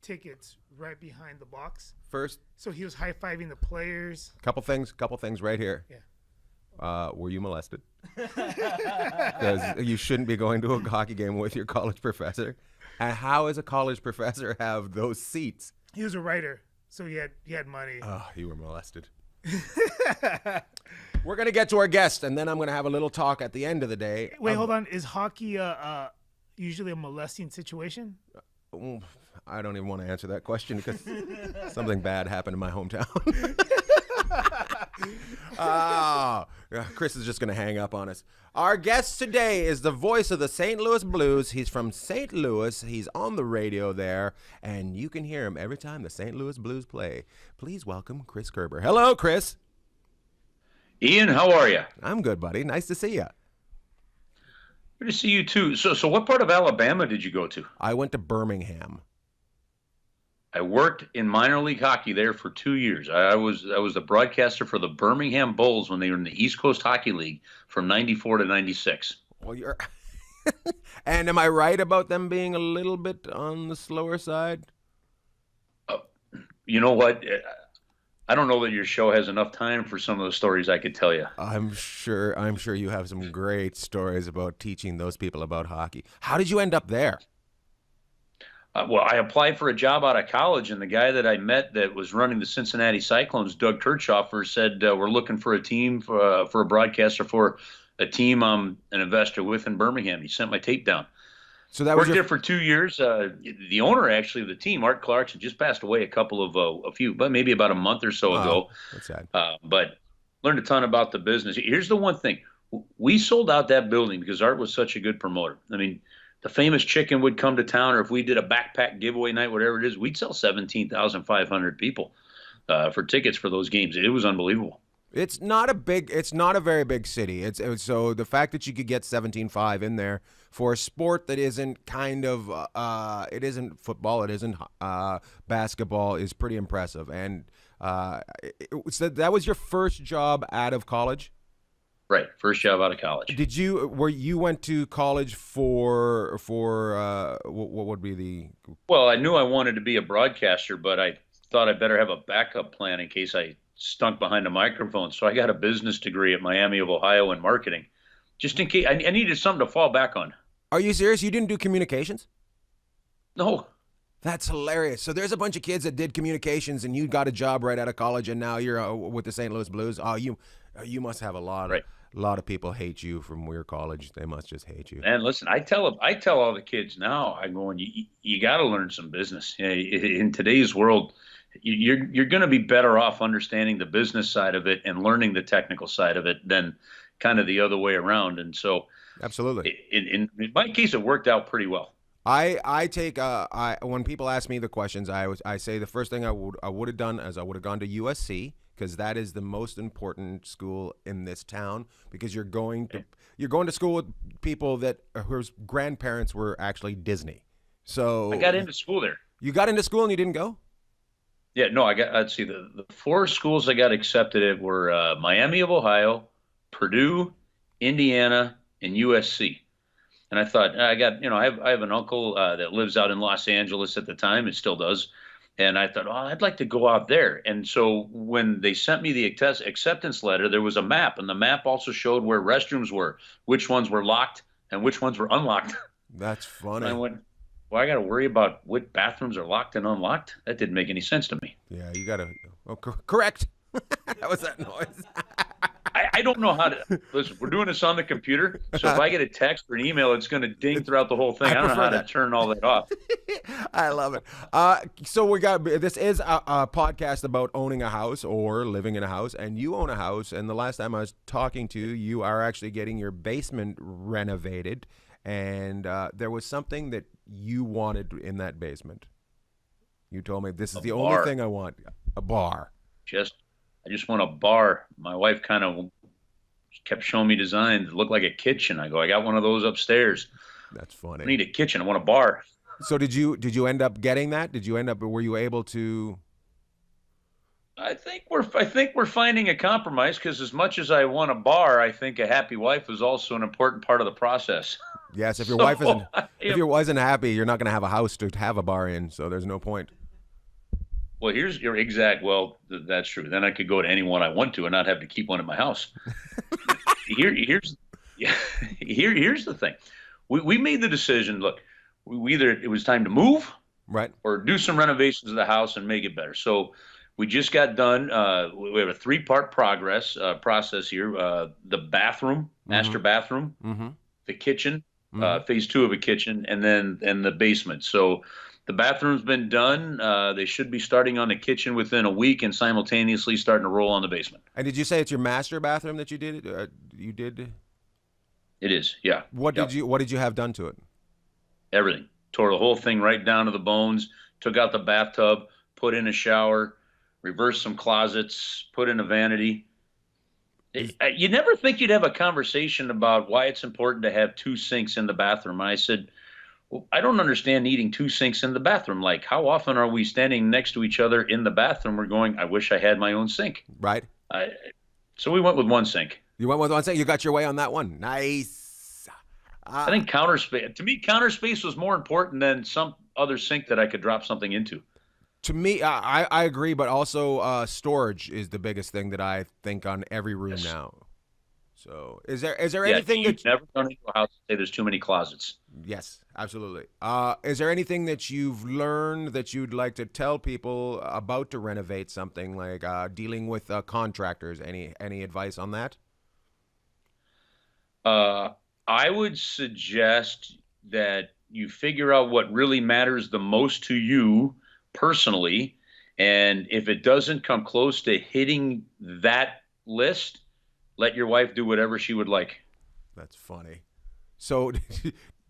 tickets right behind the box. First. So he was high-fiving the players. Couple things right here. Yeah. Were you molested? Because you shouldn't be going to a hockey game with your college professor. And how does a college professor have those seats? He was a writer, so he had money. Oh, you were molested. We're going to get to our guest, and then I'm going to have a little talk at the end of the day. Wait, hold on. Is hockey usually a molesting situation? I don't even want to answer that question because something bad happened in my hometown. Chris is just going to hang up on us. Our guest today is the voice of the St. Louis Blues. He's from St. Louis. He's on the radio there, and you can hear him every time the St. Louis Blues play. Please welcome Chris Kerber. Hello, Chris. Ian, how are you? I'm good, buddy. Nice to see you. Good to see you, too. So what part of Alabama did you go to? I went to Birmingham. I worked in minor league hockey there for 2 years. I was the broadcaster for the Birmingham Bulls when they were in the East Coast Hockey League from 94 to 96. Well, you're... And am I right about them being a little bit on the slower side? You know what? I don't know that your show has enough time for some of the stories I could tell you. I'm sure you have some great stories about teaching those people about hockey. How did you end up there? Well, I applied for a job out of college, and the guy that I met that was running the Cincinnati Cyclones, Doug Kirchhoffer, said, we're looking for a team, for a broadcaster for a team I'm an investor with in Birmingham. He sent my tape down. So that worked there for 2 years. The owner, actually, of the team, Art Clarkson, just passed away maybe about a month or so ago. That's sad. But learned a ton about the business. Here's the one thing. We sold out that building because Art was such a good promoter. I mean, the famous chicken would come to town, or if we did a backpack giveaway night, whatever it is, we'd sell 17,500 people for tickets for those games. It was unbelievable. It's not a very big city. So the fact that you could get 17.5 in there for a sport that isn't it isn't football, it isn't basketball, is pretty impressive. And so that was your first job out of college? Right, first job out of college. You went to college for what would be the? Well, I knew I wanted to be a broadcaster, but I thought I'd better have a backup plan in case I stunk behind a microphone. So I got a business degree at Miami of Ohio in marketing, just in case I needed something to fall back on. Are you serious? You didn't do communications? No. That's hilarious. So there's a bunch of kids that did communications, and you got a job right out of college, and now you're with the St. Louis Blues. Oh, you must have a lot of people hate you from your college. They must just hate you. And listen, I tell all the kids now, I'm going, you got to learn some business. In today's world, you're going to be better off understanding the business side of it and learning the technical side of it than kind of the other way around. And so, absolutely, in my case, it worked out pretty well. When people ask me the questions, I say the first thing I would have done is I would have gone to USC, because that is the most important school in this town, because you're going to school with people whose grandparents were actually Disney. So I got into school there. You got into school and you didn't go? Yeah, no, let's see, the four schools I got accepted at were Miami of Ohio, Purdue, Indiana, and USC. And I thought, I have an uncle that lives out in Los Angeles at the time, it still does. And I thought, I'd like to go out there. And so when they sent me the acceptance letter, there was a map, and the map also showed where restrooms were, which ones were locked and which ones were unlocked. That's funny. And I went, well, I got to worry about what bathrooms are locked and unlocked? That didn't make any sense to me. Yeah, you got to correct. That was that noise. I don't know how to listen. We're doing this on the computer, so if I get a text or an email, it's going to ding throughout the whole thing. I don't know how to turn all that off. I love it. So this is a podcast about owning a house or living in a house, and you own a house. And the last time I was talking to you, you are actually getting your basement renovated, and there was something that you wanted in that basement. You told me this is the only thing I want: a bar. I just want a bar. My wife kind of kept showing me designs that looked like a kitchen. I go, I got one of those upstairs. That's funny. I need a kitchen. I want a bar. So did you end up getting that? Were you able to? I think we're finding a compromise, because as much as I want a bar, I think a happy wife is also an important part of the process. Yes, if your wife isn't happy, you're not going to have a house to have a bar in. So there's no point. Well, here's your exact. Well, that's true. Then I could go to anyone I want to and not have to keep one in my house. Here's the thing. We made the decision. Look, it was time to move, right, or do some renovations of the house and make it better. So we just got done. We have a 3-part process here. The bathroom, master bathroom, the kitchen, phase 2 of a kitchen, and the basement. So the bathroom's been done. They should be starting on the kitchen within a week and simultaneously starting to roll on the basement. And did you say it's your master bathroom that you did? You did? It is, yeah. What did you have done to it? Everything. Tore the whole thing right down to the bones. Took out the bathtub. Put in a shower. Reversed some closets. Put in a vanity. You never think you'd have a conversation about why it's important to have 2 sinks in the bathroom. And I said, well, I don't understand needing 2 sinks in the bathroom. Like, how often are we standing next to each other in the bathroom? We're going, I wish I had my own sink. Right. So we went with 1 sink. You went with 1 sink? You got your way on that one. Nice. I think counter space. To me, counter space was more important than some other sink that I could drop something into. To me, I agree, but also storage is the biggest thing that I think on every room now. So is there anything that never gone into a house and say there's too many closets? Yes, absolutely. Is there anything that you've learned that you'd like to tell people about to renovate something, like dealing with contractors? Any advice on that? I would suggest that you figure out what really matters the most to you personally, and if it doesn't come close to hitting that list, let your wife do whatever she would like. That's funny. So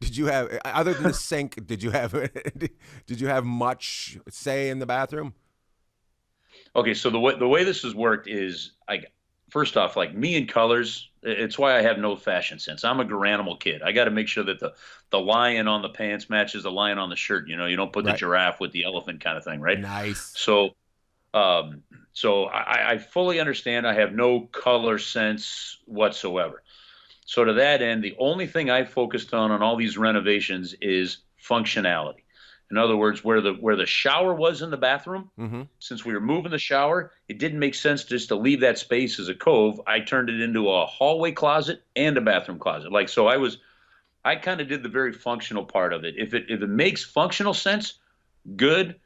did you have, other than the sink, did you have much say in the bathroom? Okay, so the way this has worked is, first off, like me and colors, it's why I have no fashion sense. I'm a Garanimal kid. I got to make sure that the lion on the pants matches the lion on the shirt. You know, you don't put the giraffe with the elephant kind of thing, right? Nice. So I fully understand. I have no color sense whatsoever. So to that end, the only thing I focused on all these renovations is functionality. In other words, where the shower was in the bathroom, since we were moving the shower, it didn't make sense just to leave that space as a cove. I turned it into a hallway closet and a bathroom closet. I kind of did the very functional part of it. If it makes functional sense, good.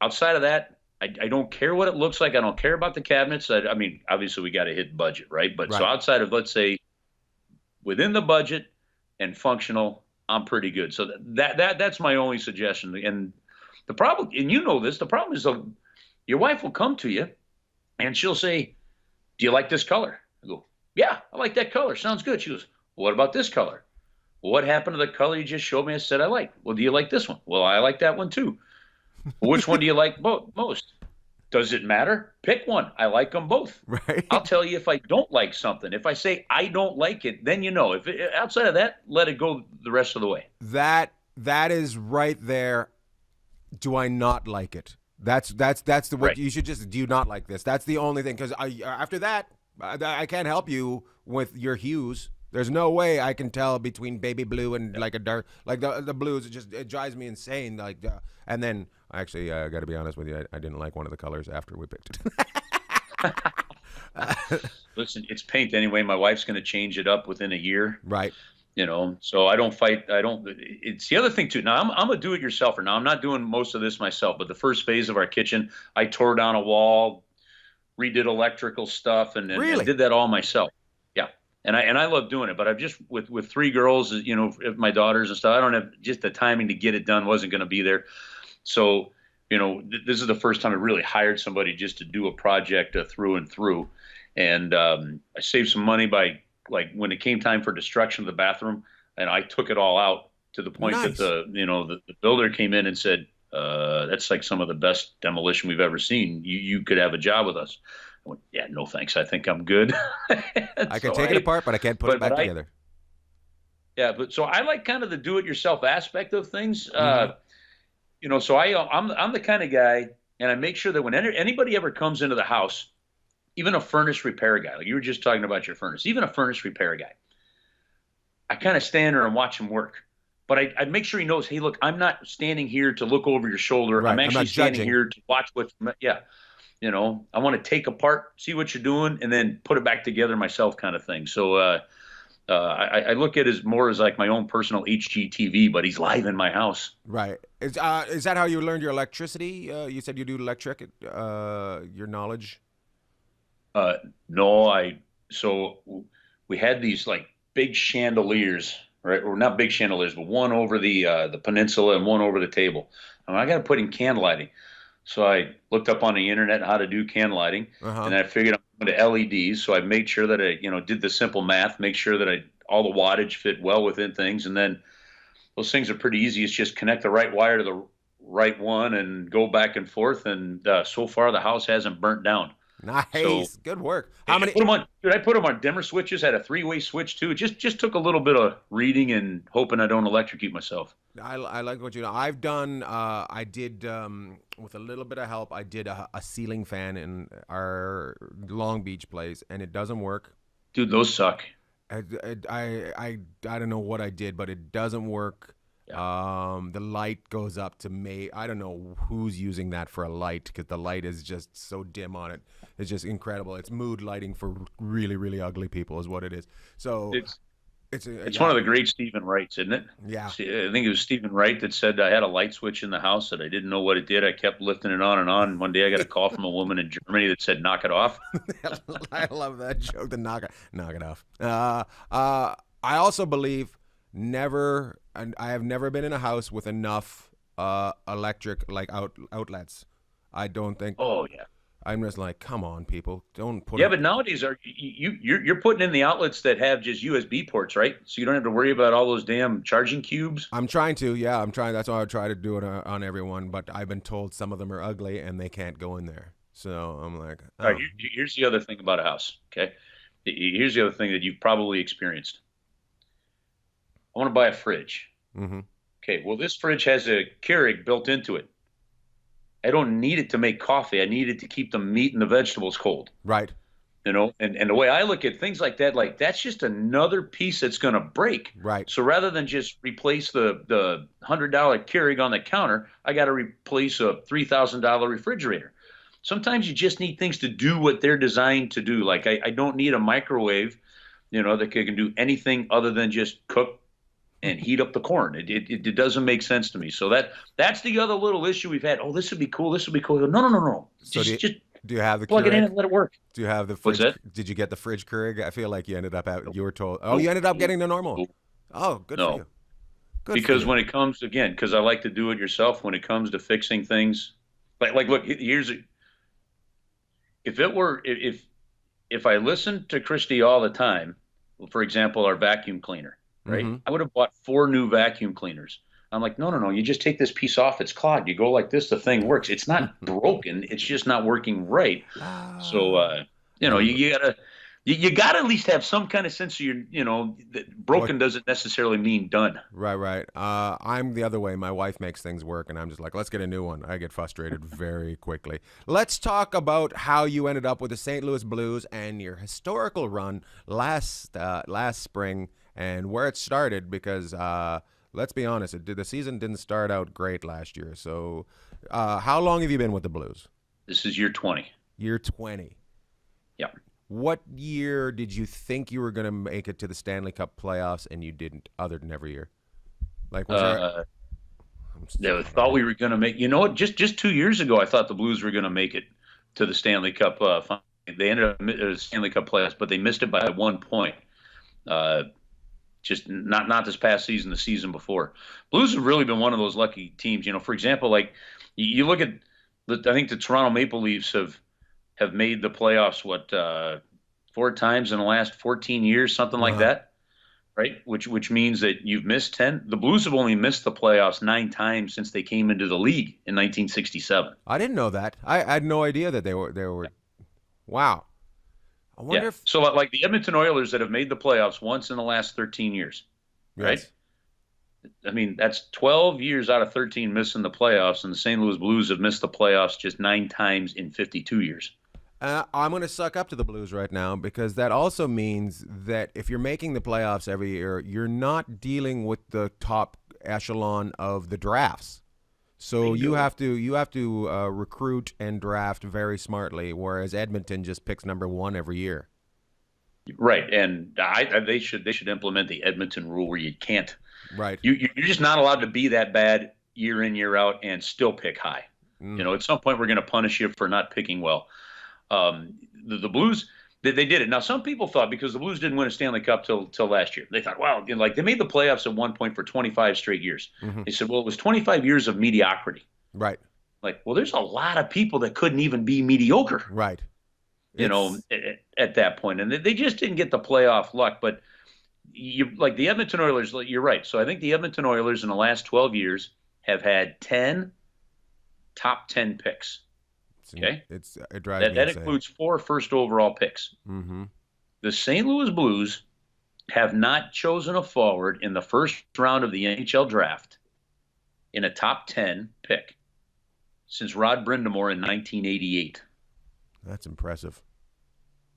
Outside of that, I don't care what it looks like. I don't care about the cabinets. I mean, obviously we got to hit budget, right? But so outside of, let's say, within the budget and functional, I'm pretty good. So that's my only suggestion. And the problem, and you know this, the problem is your wife will come to you and she'll say, do you like this color? I go, yeah, I like that color. Sounds good. She goes, well, what about this color? Well, what happened to the color you just showed me? I said, I like. Well, do you like this one? Well, I like that one too. Well, which one do you like most? Does it matter? Pick one. I like them both. Right. I'll tell you if I don't like something. If I say I don't like it, then you know. Outside of that, let it go the rest of the way. That is right there. Do I not like it? That's the way you should just. Do you not like this? That's the only thing. Because after that, I can't help you with your hues. There's no way I can tell between baby blue and like a dark, like the blues. It drives me insane. Like, and then actually, I got to be honest with you, I didn't like one of the colors after we picked it. Listen, it's paint anyway. My wife's going to change it up within a year. Right. You know, so I don't fight. It's the other thing too. Now I'm a do-it-yourselfer. Now I'm not doing most of this myself, but the first phase of our kitchen, I tore down a wall, redid electrical stuff, and Really? did that all myself. Yeah, and I love doing it. But I've just with 3 girls, you know, my daughters and stuff. I don't have just the timing to get it done. Wasn't going to be there, so you know, this is the first time I really hired somebody just to do a project through and through, and I saved some money by like when it came time for destruction of the bathroom, and I took it all out to the point that the builder came in and said, that's like some of the best demolition we've ever seen. You could have a job with us. I went, yeah, no thanks. I think I'm good. I can take it apart, but I can't put it back together. Yeah, but so I like kind of the do-it-yourself aspect of things. You know, so I'm the kind of guy, and I make sure that when anybody ever comes into the house, even a furnace repair guy, like you were just talking about your furnace, even a furnace repair guy, I kind of stand there and watch him work. But I make sure he knows, hey, look, I'm not standing here to look over your shoulder. Right. I'm actually standing here to watch what, you know, I want to take apart, see what you're doing, and then put it back together myself kind of thing. So I look at it as more as like my own personal HGTV, but he's live in my house. Right. Is that how you learned your electricity? You said you do electric, your knowledge? No, so we had these like big chandeliers, right? Or not big chandeliers, but one over the peninsula and one over the table. I got to put in can lighting. So I looked up on the internet how to do can lighting, and I figured I'm going to LEDs. So I made sure that I, you know, did the simple math, make sure that all the wattage fit well within things, and then those things are pretty easy. It's just connect the right wire to the right one and go back and forth. And so far, the house hasn't burnt down. Nice, so, good work. How many? I put them on dimmer switches. Had a 3-way switch too. It just took a little bit of reading and hoping I don't electrocute myself. I like what you know. I've done. I did with a little bit of help. I did a ceiling fan in our Long Beach place, and it doesn't work. Dude, those suck. I don't know what I did, but it doesn't work. Yeah. The light goes up to May. I don't know who's using that for a light because the light is just so dim on it. It's just incredible. It's mood lighting for really, really ugly people is what it is. So it's one of the great Stephen Wrights, isn't it? Yeah. I think it was Stephen Wright that said I had a light switch in the house that I didn't know what it did. I kept lifting it on and on. And one day I got a call from a woman in Germany that said, knock it off. I love that joke, to knock it off. I also believe and I have never been in a house with enough electric like outlets. I don't think. Oh yeah. I'm just like, come on, people, don't put. Yeah, but nowadays you're putting in the outlets that have just USB ports, right? So you don't have to worry about all those damn charging cubes. I'm trying to, yeah, That's why I try to do it on everyone. But I've been told some of them are ugly and they can't go in there. So I'm like, oh. All right. Here's the other thing about a house. Okay, here's the other thing that you've probably experienced. I want to buy a fridge. Mm-hmm. Okay, well, this fridge has a Keurig built into it. I don't need it to make coffee. I need it to keep the meat and the vegetables cold. Right. You know, and the way I look at things like that, like that's just another piece that's going to break. Right. So rather than just replace the $100 Keurig on the counter, I got to replace a $3,000 refrigerator. Sometimes you just need things to do what they're designed to do. Like I don't need a microwave, you know, that can do anything other than just cook and heat up the corn. It doesn't make sense to me. So that's the other little issue we've had. Oh, this would be cool. This would be cool. No. So do you have the plug Keurig? It in and let it work? Do you have the fridge? What's that? Did you get the fridge Keurig? I feel like you ended up you were told. Oh, you ended up getting the normal. Oh, good for you. Good because for you. when it comes again, because I like to do it yourself. When it comes to fixing things, like look, if I listened to Christy all the time, for example, our vacuum cleaner. Right. Mm-hmm. I would have bought 4 new vacuum cleaners. I'm like, no. You just take this piece off. It's clogged. You go like this. The thing works. It's not broken. It's just not working right. So, you know, you gotta at least have some kind of sense of that broken doesn't necessarily mean done. Right. I'm the other way. My wife makes things work, and I'm just like, let's get a new one. I get frustrated very quickly. Let's talk about how you ended up with the St. Louis Blues and your historical run last spring. And where it started, because let's be honest, the season didn't start out great last year. So how long have you been with the Blues? This is year 20. Year 20. Yeah. What year did you think you were going to make it to the Stanley Cup playoffs and you didn't, other than every year? Like, was I thought we were going to make, you know what, just 2 years ago, I thought the Blues were going to make it to the Stanley Cup They ended up Stanley Cup playoffs, but they missed it by 1 point. Just not this past season, the season before. Blues have really been one of those lucky teams. For example, like you look at, I think the Toronto Maple Leafs have made the playoffs 4 times in the last 14 years, something like that, right? Which means that you've missed 10. The Blues have only missed the playoffs 9 times since they came into the league in 1967. I didn't know that. I had no idea that they were. Wow. I wonder if. So like the Edmonton Oilers that have made the playoffs once in the last 13 years, right? I mean, that's 12 years out of 13 missing the playoffs, and the St. Louis Blues have missed the playoffs just 9 times in 52 years. I'm going to suck up to the Blues right now, because that also means that if you're making the playoffs every year, you're not dealing with the top echelon of the drafts. So you have to recruit and draft very smartly, whereas Edmonton just picks number 1 every year. Right, and they should implement the Edmonton rule where you can't. Right. You're just not allowed to be that bad year in, year out and still pick high. At some point we're going to punish you for not picking well. The Blues, they did it. Now, some people thought, because the Blues didn't win a Stanley Cup till last year, they thought, well, like they made the playoffs at one point for 25 straight years. They said, well, it was 25 years of mediocrity. Right. Like, well, there's a lot of people that couldn't even be mediocre. Right. At that point. And they just didn't get the playoff luck. But like the Edmonton Oilers, you're right. So I think the Edmonton Oilers in the last 12 years have had 10 top 10 picks. Okay, it drives me that insane. includes 4 first overall picks. The St. Louis Blues have not chosen a forward in the first round of the NHL draft in a top 10 pick since Rod Brindamore in 1988. That's impressive.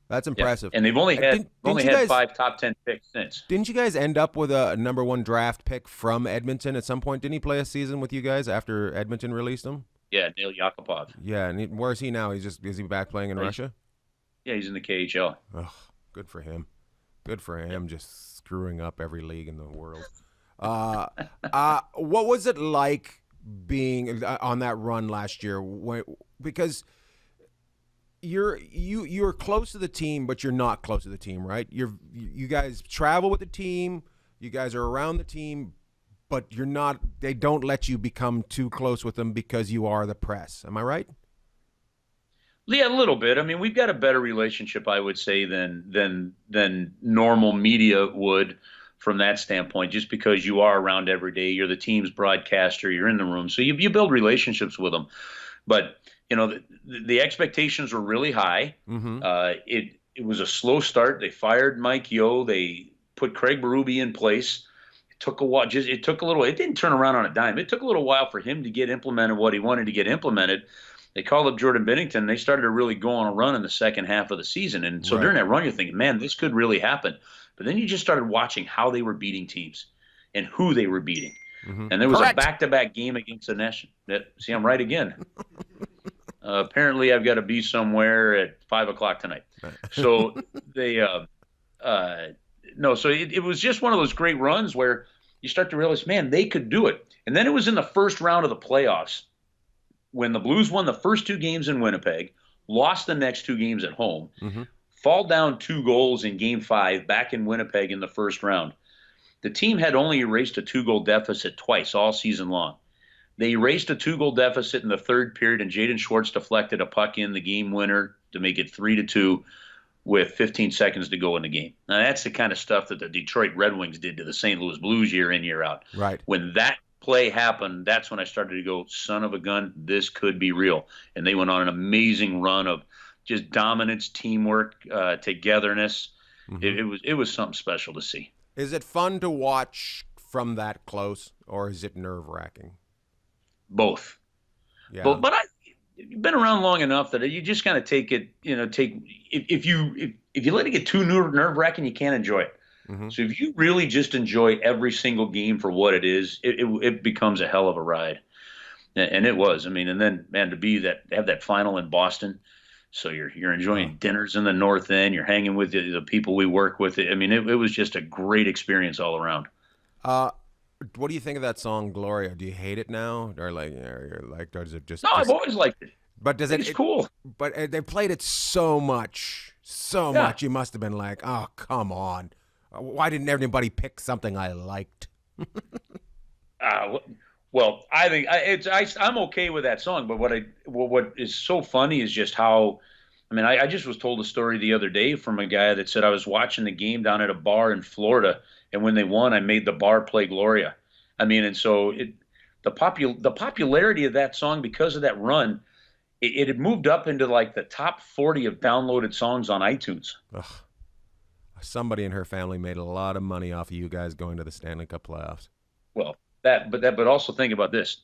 That's impressive. Yeah. And they've only had guys, 5 top 10 picks since. Didn't you guys end up with a number 1 draft pick from Edmonton at some point? Didn't he play a season with you guys after Edmonton released him? Yeah, Neil Yakupov. Yeah, and where's he now? Is he back playing in Russia? Yeah, he's in the KHL. Oh, good for him. Good for him, just screwing up every league in the world. What was it like being on that run last year? Because you're close to the team, but you're not close to the team, right? You guys travel with the team. You guys are around the team. But you're not. They don't let you become too close with them because you are the press. Am I right? Yeah, a little bit. I mean, we've got a better relationship, I would say, than normal media would from that standpoint. Just because you are around every day, you're the team's broadcaster, you're in the room, so you build relationships with them. But the expectations were really high. It was a slow start. They fired Mike Yeo. They put Craig Berube in place. Took a while. It took a little. It didn't turn around on a dime. It took a little while for him to get implemented what he wanted to get implemented. They called up Jordan Binnington. They started to really go on a run in the second half of the season. And so during that run, you're thinking, man, this could really happen. But then you just started watching how they were beating teams and who they were beating. And there was a back-to-back game against the National. See, I'm right again. Apparently, I've got to be somewhere at 5 o'clock tonight. So they. No, so it was just one of those great runs where you start to realize, man, they could do it. And then it was in the first round of the playoffs when the Blues won the first 2 games in Winnipeg, lost the next 2 games at home, fall down 2 goals in Game 5 back in Winnipeg in the first round. The team had only erased a 2-goal deficit twice all season long. They erased a 2-goal deficit in the third period, and Jaden Schwartz deflected a puck in the game winner to make it 3-2. With 15 seconds to go in the game. Now, that's the kind of stuff that the Detroit Red Wings did to the St. Louis Blues year in, year out. Right. When that play happened, that's when I started to go, son of a gun, this could be real. And they went on an amazing run of just dominance, teamwork, togetherness. It was something special to see. Is it fun to watch from that close, or is it nerve-wracking? Both. Yeah. But you've been around long enough that you just kind of take it, if you let it get too nerve-wracking, you can't enjoy it. So if you really just enjoy every single game for what it is, it becomes a hell of a ride. And it was. I mean, and then, man, to have that final in Boston, so you're enjoying dinners in the North End, you're hanging with the people we work with. I mean, it was just a great experience all around. What do you think of that song, Gloria? Do you hate it now, or does it just? No, I've always liked it. But does It's cool. But they played it so much. You must have been like, oh, come on. Why didn't everybody pick something I liked? Well, I think I'm okay with that song. But what is so funny is just how, I mean, I just was told a story the other day from a guy that said I was watching the game down at a bar in Florida, and when they won, I made the bar play Gloria. I mean, and so the popularity of that song because of that run, it had moved up into like the top 40 of downloaded songs on iTunes. Ugh. Somebody in her family made a lot of money off of you guys going to the Stanley Cup playoffs. Well, but also think about this.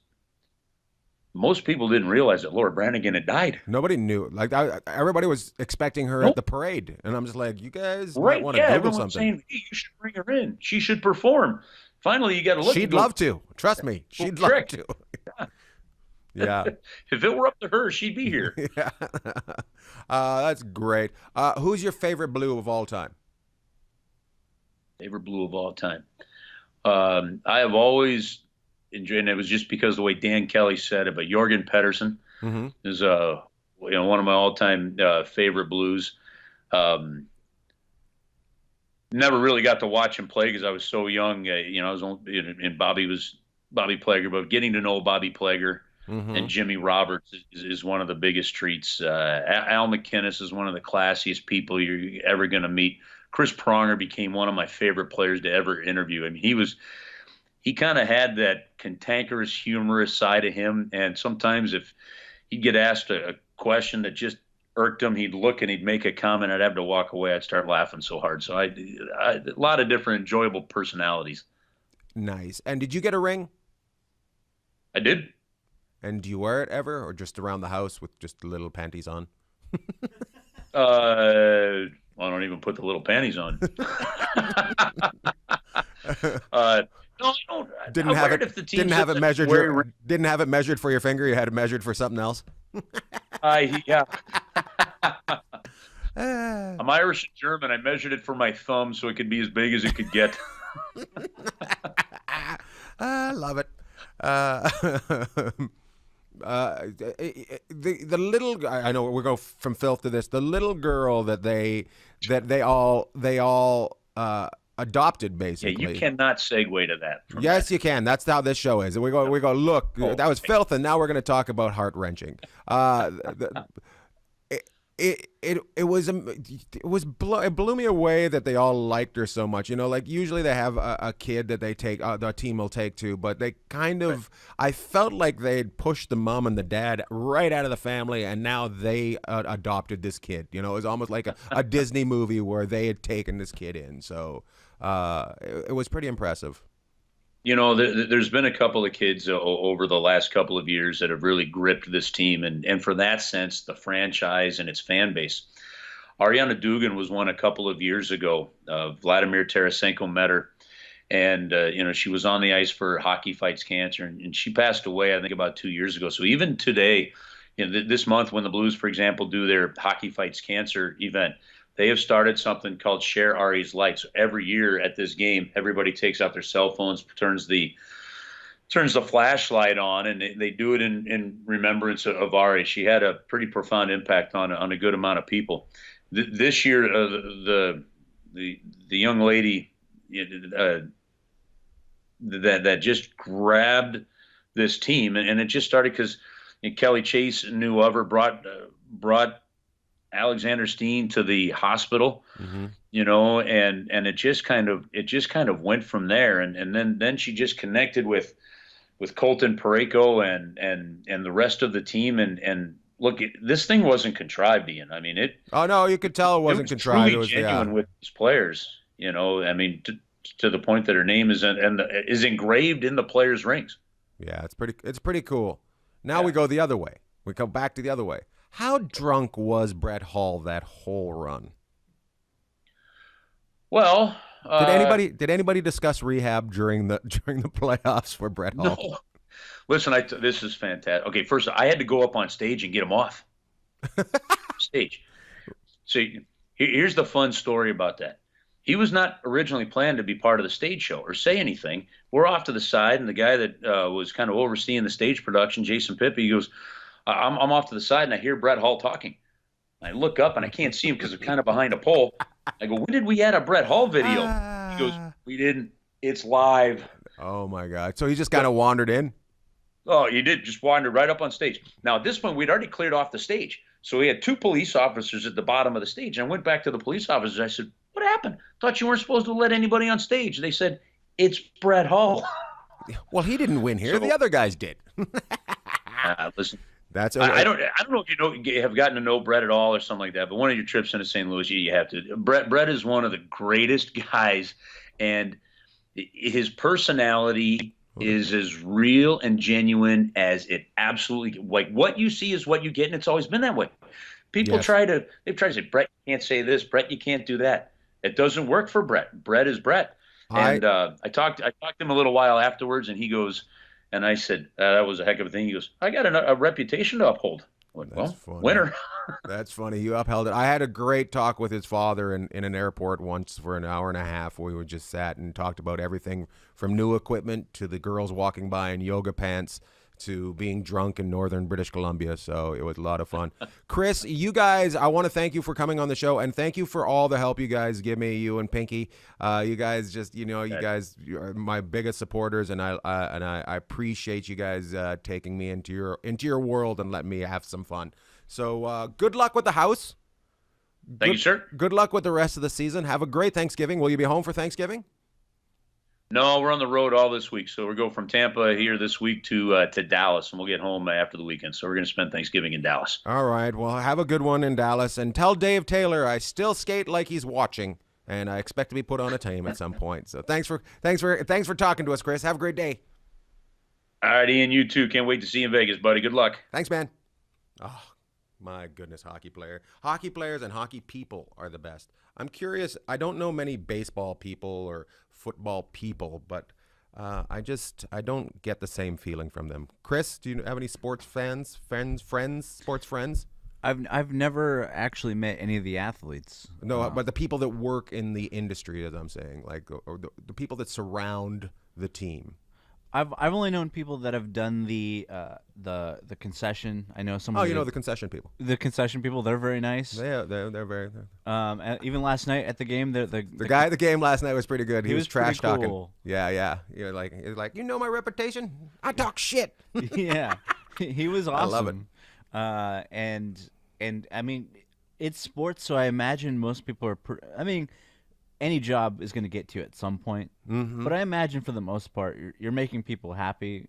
Most people didn't realize that Laura Branigan had died. Nobody knew. Like everybody was expecting her at the parade, and I'm just like, you guys might want to Google everyone something. Saying, hey, you should bring her in. She should perform. Finally, you got to look. She'd love to. Trust me, she'd love to. Yeah. If it were up to her, she'd be here. Yeah. That's great. Who's your favorite Blue of all time? Favorite Blue of all time. I have always enjoyed, and it was just because of the way Dan Kelly said it, but Jorgen Pedersen is one of my all-time favorite Blues. Never really got to watch him play because I was so young. I was only, and Bobby Plager, but getting to know Bobby Plager and Jimmy Roberts is one of the biggest treats. Al McInnes is one of the classiest people you're ever going to meet. Chris Pronger became one of my favorite players to ever interview. I mean, he kind of had that cantankerous, humorous side of him. And sometimes if he'd get asked a question that just irked him, he'd look and he'd make a comment. I'd have to walk away. I'd start laughing so hard. So a lot of different enjoyable personalities. Nice. And did you get a ring? I did. And do you wear it ever, or just around the house with just little panties on? I don't even put the little panties on. No, I don't. Didn't have it measured. Didn't have it measured for your finger. You had it measured for something else. Yeah. I'm Irish and German. I measured it for my thumb so it could be as big as it could get. I love it. The little, I know we go from filth to this. The little girl that they all adopted, basically. Yeah, you cannot segue to that. Yes, you can. That's how this show is. We go. Look, that was filth, and now we're going to talk about heart wrenching. It blew me away that they all liked her so much. Like usually they have a kid that they take, the team will take to, but they kind of, I felt like they'd pushed the mom and the dad right out of the family, and now they adopted this kid. It was almost like a Disney movie where they had taken this kid in. So it was pretty impressive. There's been a couple of kids over the last couple of years that have really gripped this team, and for that sense, the franchise and its fan base. Ariana Dugan was one a couple of years ago. Vladimir Tarasenko met her, and she was on the ice for Hockey Fights Cancer, and she passed away, I think, about 2 years ago. So even today, this month, when the Blues, for example, do their Hockey Fights Cancer event, they have started something called Share Ari's Light. So every year at this game, everybody takes out their cell phones, turns the flashlight on, and they do it in remembrance of Ari. She had a pretty profound impact on a good amount of people. This year, the young lady that just grabbed this team, and it just started because Kelly Chase knew of her, brought Alexander Steen to the hospital, and it just kind of went from there. And then she just connected with Colton Parayko and the rest of the team. And look, this thing wasn't contrived, Ian. I mean, oh no, you could tell it wasn't contrived. It was genuine with these players, I mean, to the point that her name is engraved in the players' rings. Yeah, it's pretty cool. Now we go the other way. We go back to the other way. How drunk was Brett Hull that whole run? Well, did anybody discuss rehab during the playoffs for Brett Hull? No. Listen, this is fantastic. Okay, first I had to go up on stage and get him off stage. So here's the fun story about that. He was not originally planned to be part of the stage show or say anything. We're off to the side, and the guy that was kind of overseeing the stage production, Jason Pippi, he goes, I'm off to the side and I hear Brett Hull talking. I look up and I can't see him because I'm kind of behind a pole. I go, when did we add a Brett Hull video? He goes, we didn't. It's live. Oh my God! So he just kind of wandered in. Oh, you did. Just wandered right up on stage. Now at this point, we'd already cleared off the stage, so we had 2 police officers at the bottom of the stage. And I went back to the police officers. I said, "What happened? Thought you weren't supposed to let anybody on stage." They said, "It's Brett Hull." Well, he didn't win here. So, the other guys did. Listen. That's I don't know if you have gotten to know Brett at all or something like that, but one of your trips into St. Louis, you have to. Brett is one of the greatest guys, and his personality is as real and genuine as it absolutely. Like what you see is what you get, and it's always been that way. People try to say, Brett, you can't say this, Brett, you can't do that. It doesn't work for Brett. Brett is Brett. And I talked to him a little while afterwards, and he goes. And I said, that was a heck of a thing. He goes, I got a reputation to uphold. I went, well, winner. That's funny. You upheld it. I had a great talk with his father in an airport once for an hour and a half. We just sat and talked about everything from new equipment to the girls walking by in yoga pants to being drunk in northern British Columbia. So it was a lot of fun. Chris, you guys, I want to thank you for coming on the show, and thank you for all the help you guys give me, you and Pinky. You guys just, you guys are my biggest supporters, and I appreciate you guys taking me into your world and letting me have some fun. So good luck with the house. Thank you, sir. Good luck with the rest of the season. Have a great Thanksgiving. Will you be home for Thanksgiving? No, we're on the road all this week. So we're going from Tampa here this week to Dallas, and we'll get home after the weekend. So we're going to spend Thanksgiving in Dallas. All right. Well, have a good one in Dallas, and tell Dave Taylor I still skate like he's watching, and I expect to be put on a team at some point. So thanks for talking to us, Chris. Have a great day. All right, Ian, you too. Can't wait to see you in Vegas, buddy. Good luck. Thanks, man. Oh, my goodness, hockey player. Hockey players and hockey people are the best. I'm curious. I don't know many baseball people or football people, but I don't get the same feeling from them. Chris, do you have any sports friends, sports friends? I've never actually met any of the athletes. No, but the people that work in the industry, as I'm saying, like, or the people that surround the team. I've only known people that have done the concession. I know some. Oh, you know the concession people. The concession people, they're very nice. Yeah, they're very. Even last night at the game, the guy at the game last night was pretty good. He was trash cool. talking. Yeah. You're like, you know my reputation. I talk shit. Yeah, he was awesome. I love it. And I mean, it's sports, so I imagine most people are. Any job is going to get to you at some point. Mm-hmm. But I imagine for the most part, you're making people happy.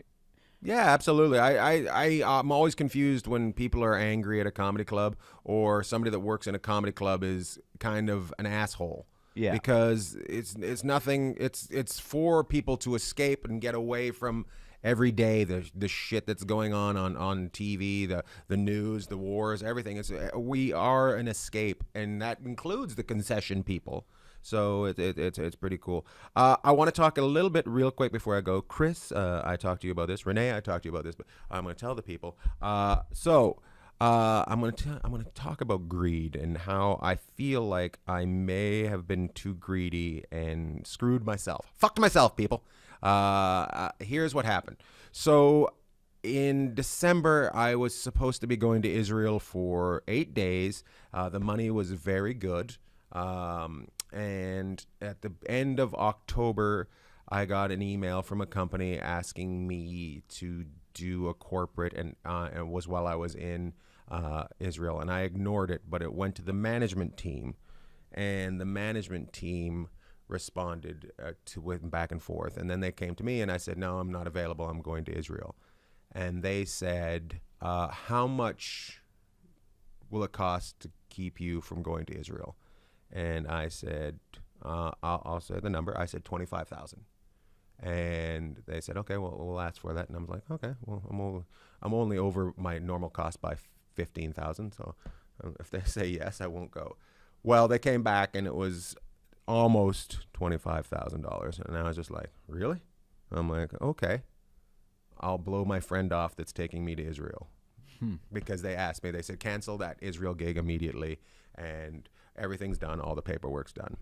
Yeah, absolutely. I'm always confused when people are angry at a comedy club or somebody that works in a comedy club is kind of an asshole. Yeah. Because it's nothing. It's for people to escape and get away from every day the shit that's going on TV, the news, the wars, everything. We are an escape, and that includes the concession people. So it's pretty cool. I want to talk a little bit real quick before I go. Chris, I talked to you about this. Renee, I talked to you about this, but I'm going to tell the people. I'm going to talk about greed and how I feel like I may have been too greedy and screwed myself. Fucked myself, people. Here's what happened. So in December, I was supposed to be going to Israel for 8 days. The money was very good. And at the end of October, I got an email from a company asking me to do a corporate, and it was while I was in Israel, and I ignored it, but it went to the management team, and the management team responded with back and forth, and then they came to me, and I said, no, I'm not available, I'm going to Israel. And they said, how much will it cost to keep you from going to Israel? And I said, I'll say the number. I said $25,000, and they said, okay, well, we'll ask for that. And I was like, okay, well, I'm only over my normal cost by $15,000. So if they say yes, I won't go. Well, they came back, and it was almost $25,000, and I was just like, really? I'm like, okay, I'll blow my friend off that's taking me to Israel, because they asked me. They said, cancel that Israel gig immediately, and everything's done. All the paperwork's done.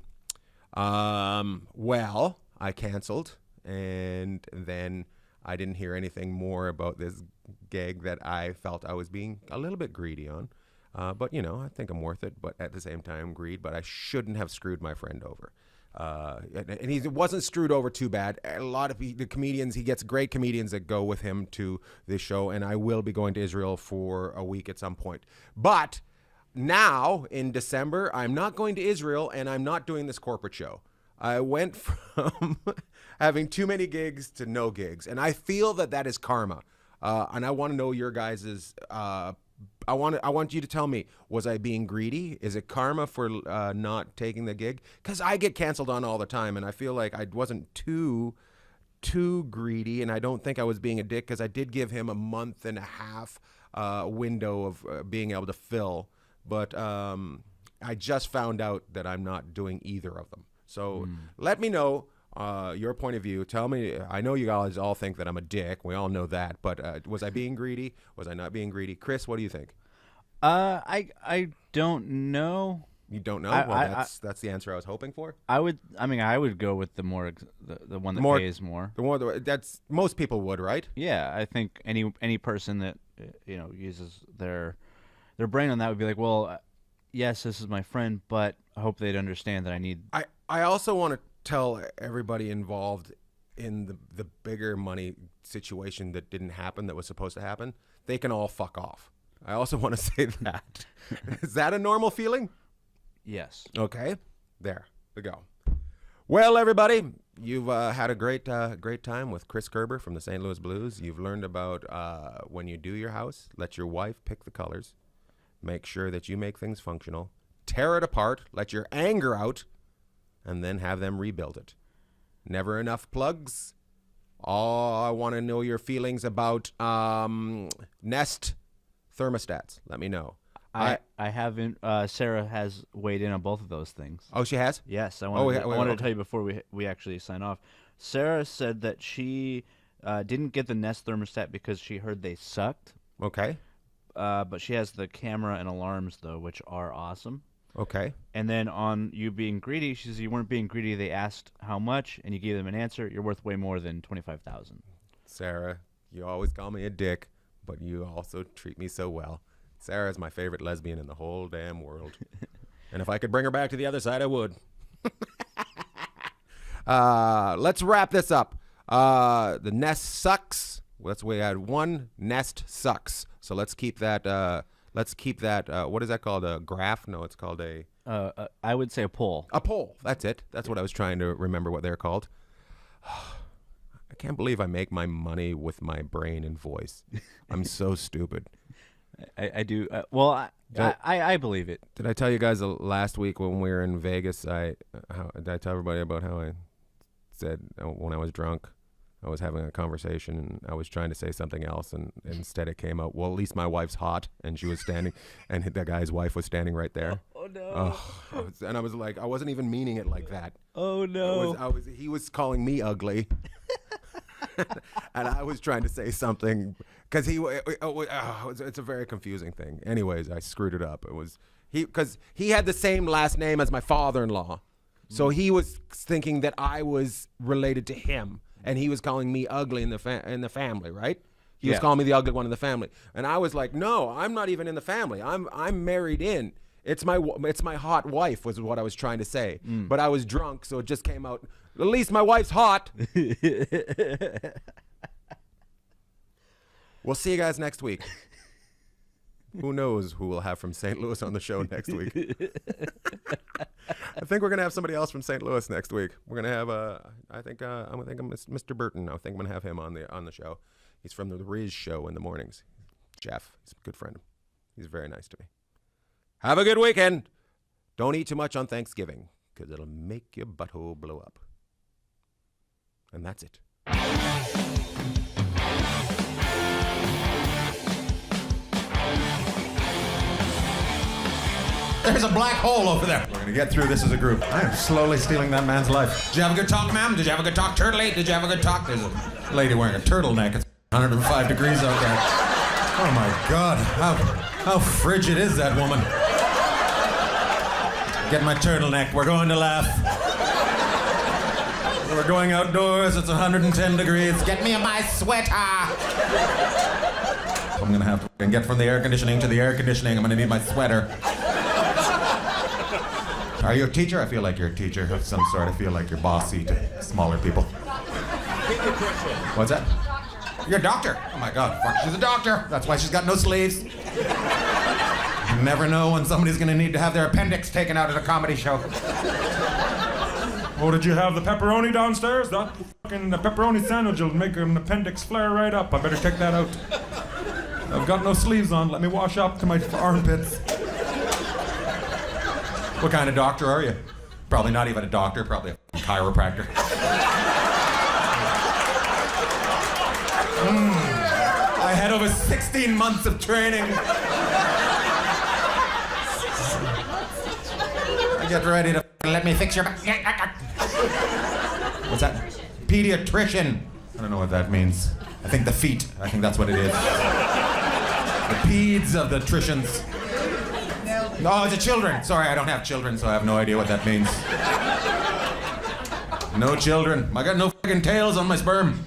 Well, I canceled, and then I didn't hear anything more about this gig that I felt I was being a little bit greedy on. But, you know, I think I'm worth it, but at the same time, greed. But I shouldn't have screwed my friend over. And he wasn't screwed over too bad. A lot of the comedians, he gets great comedians that go with him to this show, and I will be going to Israel for a week at some point. But now, in December, I'm not going to Israel, and I'm not doing this corporate show. I went from having too many gigs to no gigs, and I feel that is karma. And I want to know your guys's. I want you to tell me: was I being greedy? Is it karma for not taking the gig? Because I get canceled on all the time, and I feel like I wasn't too greedy, and I don't think I was being a dick because I did give him a month and a half window of being able to fill. But I just found out that I'm not doing either of them. So let me know your point of view. Tell me. I know you guys all think that I'm a dick. We all know that. But was I being greedy? Was I not being greedy? Chris, what do you think? I don't know. You don't know? That's the answer I was hoping for. I would go with the one that pays more. The one that's most people would, right? Yeah, I think any person that uses their brain on that would be like, well, yes, this is my friend, but I hope they'd understand that I need. I also want to tell everybody involved in the bigger money situation that didn't happen, that was supposed to happen, they can all fuck off. I also want to say that. Is that a normal feeling? Yes. Okay. There we go. Well, everybody, you've had a great time with Chris Kerber from the St. Louis Blues. You've learned about when you do your house, let your wife pick the colors. Make sure that you make things functional. Tear it apart. Let your anger out. And then have them rebuild it. Never enough plugs. Oh, I want to know your feelings about Nest thermostats. Let me know. I haven't. Sarah has weighed in on both of those things. Oh, she has? Yes. I wanted to tell you before we actually sign off. Sarah said that she didn't get the Nest thermostat because she heard they sucked. Okay. But she has the camera and alarms, though, which are awesome. Okay. And then on you being greedy, she says you weren't being greedy. They asked how much, and you gave them an answer. You're worth way more than $25,000. Sarah, you always call me a dick, but you also treat me so well. Sarah is my favorite lesbian in the whole damn world. And if I could bring her back to the other side, I would. Let's wrap this up. The Nest sucks. We had one. Nest sucks. So let's keep that. What is that called? A graph? No, it's called a. I would say a poll. A poll. That's it. That's what I was trying to remember what they're called. I can't believe I make my money with my brain and voice. I'm so stupid. I do. I believe it. Did I tell you guys last week when we were in Vegas? Did I tell everybody about how I said when I was drunk, I was having a conversation and I was trying to say something else, and instead it came out, well, at least my wife's hot, and she was standing, and the guy's wife was standing right there. Oh no! And I was like, I wasn't even meaning it like that. Oh no! He was calling me ugly, and I was trying to say something because it's a very confusing thing. Anyways, I screwed it up. It was because he had the same last name as my father-in-law, so he was thinking that I was related to him. And he was calling me ugly in the family, right? He was calling me the ugly one in the family, and I was like, "No, I'm not even in the family. I'm married in. It's my hot wife," was what I was trying to say. But I was drunk, so it just came out. At least my wife's hot. We'll see you guys next week. Who knows who we'll have from St. Louis on the show next week? I think we're gonna have somebody else from St. Louis next week. We're gonna have I'm Mr. Burton. I think I'm gonna have him on the show. He's from the Riz show in the mornings. Jeff, he's a good friend. He's very nice to me. Have a good weekend. Don't eat too much on Thanksgiving because it'll make your butthole blow up. And that's it. There's a black hole over there. We're going to get through this as a group. I am slowly stealing that man's life. Did you have a good talk, ma'am? Did you have a good talk, Turtley? Did you have a good talk? There's a lady wearing a turtleneck. It's 105 degrees out there. Oh, my God. How frigid is that woman? Get my turtleneck. We're going to laugh. We're going outdoors. It's 110 degrees. Get me my sweater. I'm gonna have to get from the air conditioning to the air conditioning. I'm gonna need my sweater. Are you a teacher? I feel like you're a teacher of some sort. I feel like you're bossy to smaller people. What's that? You're a doctor. Oh my God, fuck, she's a doctor. That's why she's got no sleeves. You never know when somebody's gonna need to have their appendix taken out at a comedy show. Oh, did you have the pepperoni downstairs? That fucking the pepperoni sandwich will make an appendix flare right up. I better take that out. I've got no sleeves on. Let me wash up to my armpits. What kind of doctor are you? Probably not even a doctor, probably a chiropractor. I had over 16 months of training. I get ready to let me fix your back. What's that? Pediatrician. I don't know what that means. I think the feet. I think that's what it is. The peds of the tricians. Oh, it's a children. Sorry, I don't have children, so I have no idea what that means. No children. I got no fucking tails on my sperm.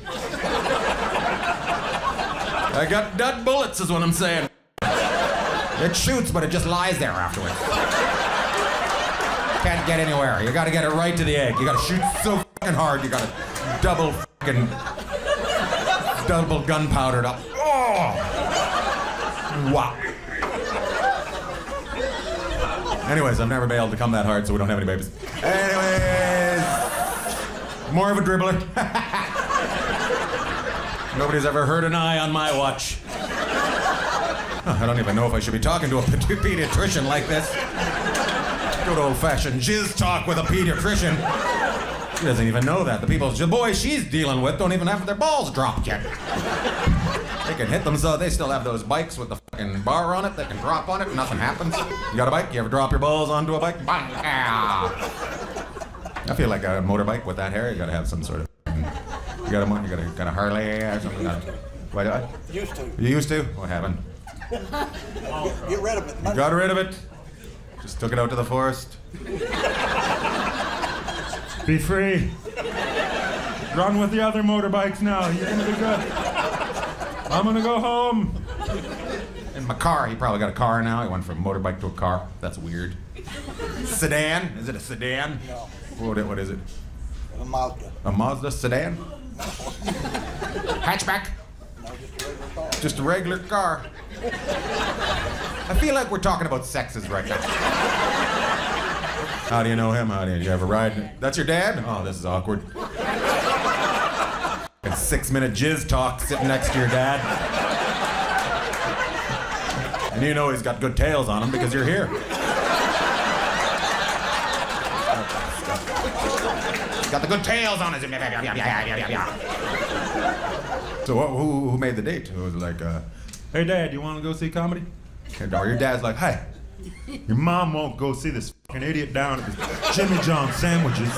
I got dud bullets is what I'm saying. It shoots, but it just lies there afterwards. Can't get anywhere. You gotta get it right to the egg. You gotta shoot so fucking hard, you gotta double gunpowdered up. Oh! Wow. Anyways, I've never been able to come that hard, so we don't have any babies. Anyways, more of a dribbler. Nobody's ever hurt an eye on my watch. I don't even know if I should be talking to a pediatrician like this. Good old-fashioned jizz talk with a pediatrician. She doesn't even know that. The boys she's dealing with don't even have their balls dropped yet. They can hit them so they still have those bikes with the fucking bar on it. They can drop on it and nothing happens. You got a bike? You ever drop your balls onto a bike? I feel like a motorbike with that hair. You gotta have some sort of... You got a Harley or something? What? Used to. You used to? What happened? Get rid of it. You got rid of it? Just took it out to the forest? Be free. Run with the other motorbikes now. You're gonna be good. I'm gonna go home. In my car. He probably got a car now. He went from motorbike to a car. That's weird. Sedan? Is it a sedan? No. What is it? A Mazda. A Mazda sedan? Hatchback? No, just Just a regular car. a regular car. I feel like we're talking about sexes right now. How do you know him? Did you ever ride? That's your dad? Oh, this is awkward. It's 6-minute jizz talk sitting next to your dad. And you know he's got good tails on him because you're here. He's got the good tails on his... So who made the date? Who was like, Hey, Dad, you want to go see comedy? or your dad's like, hey, Your mom won't go see this fucking idiot down at the Jimmy John sandwiches.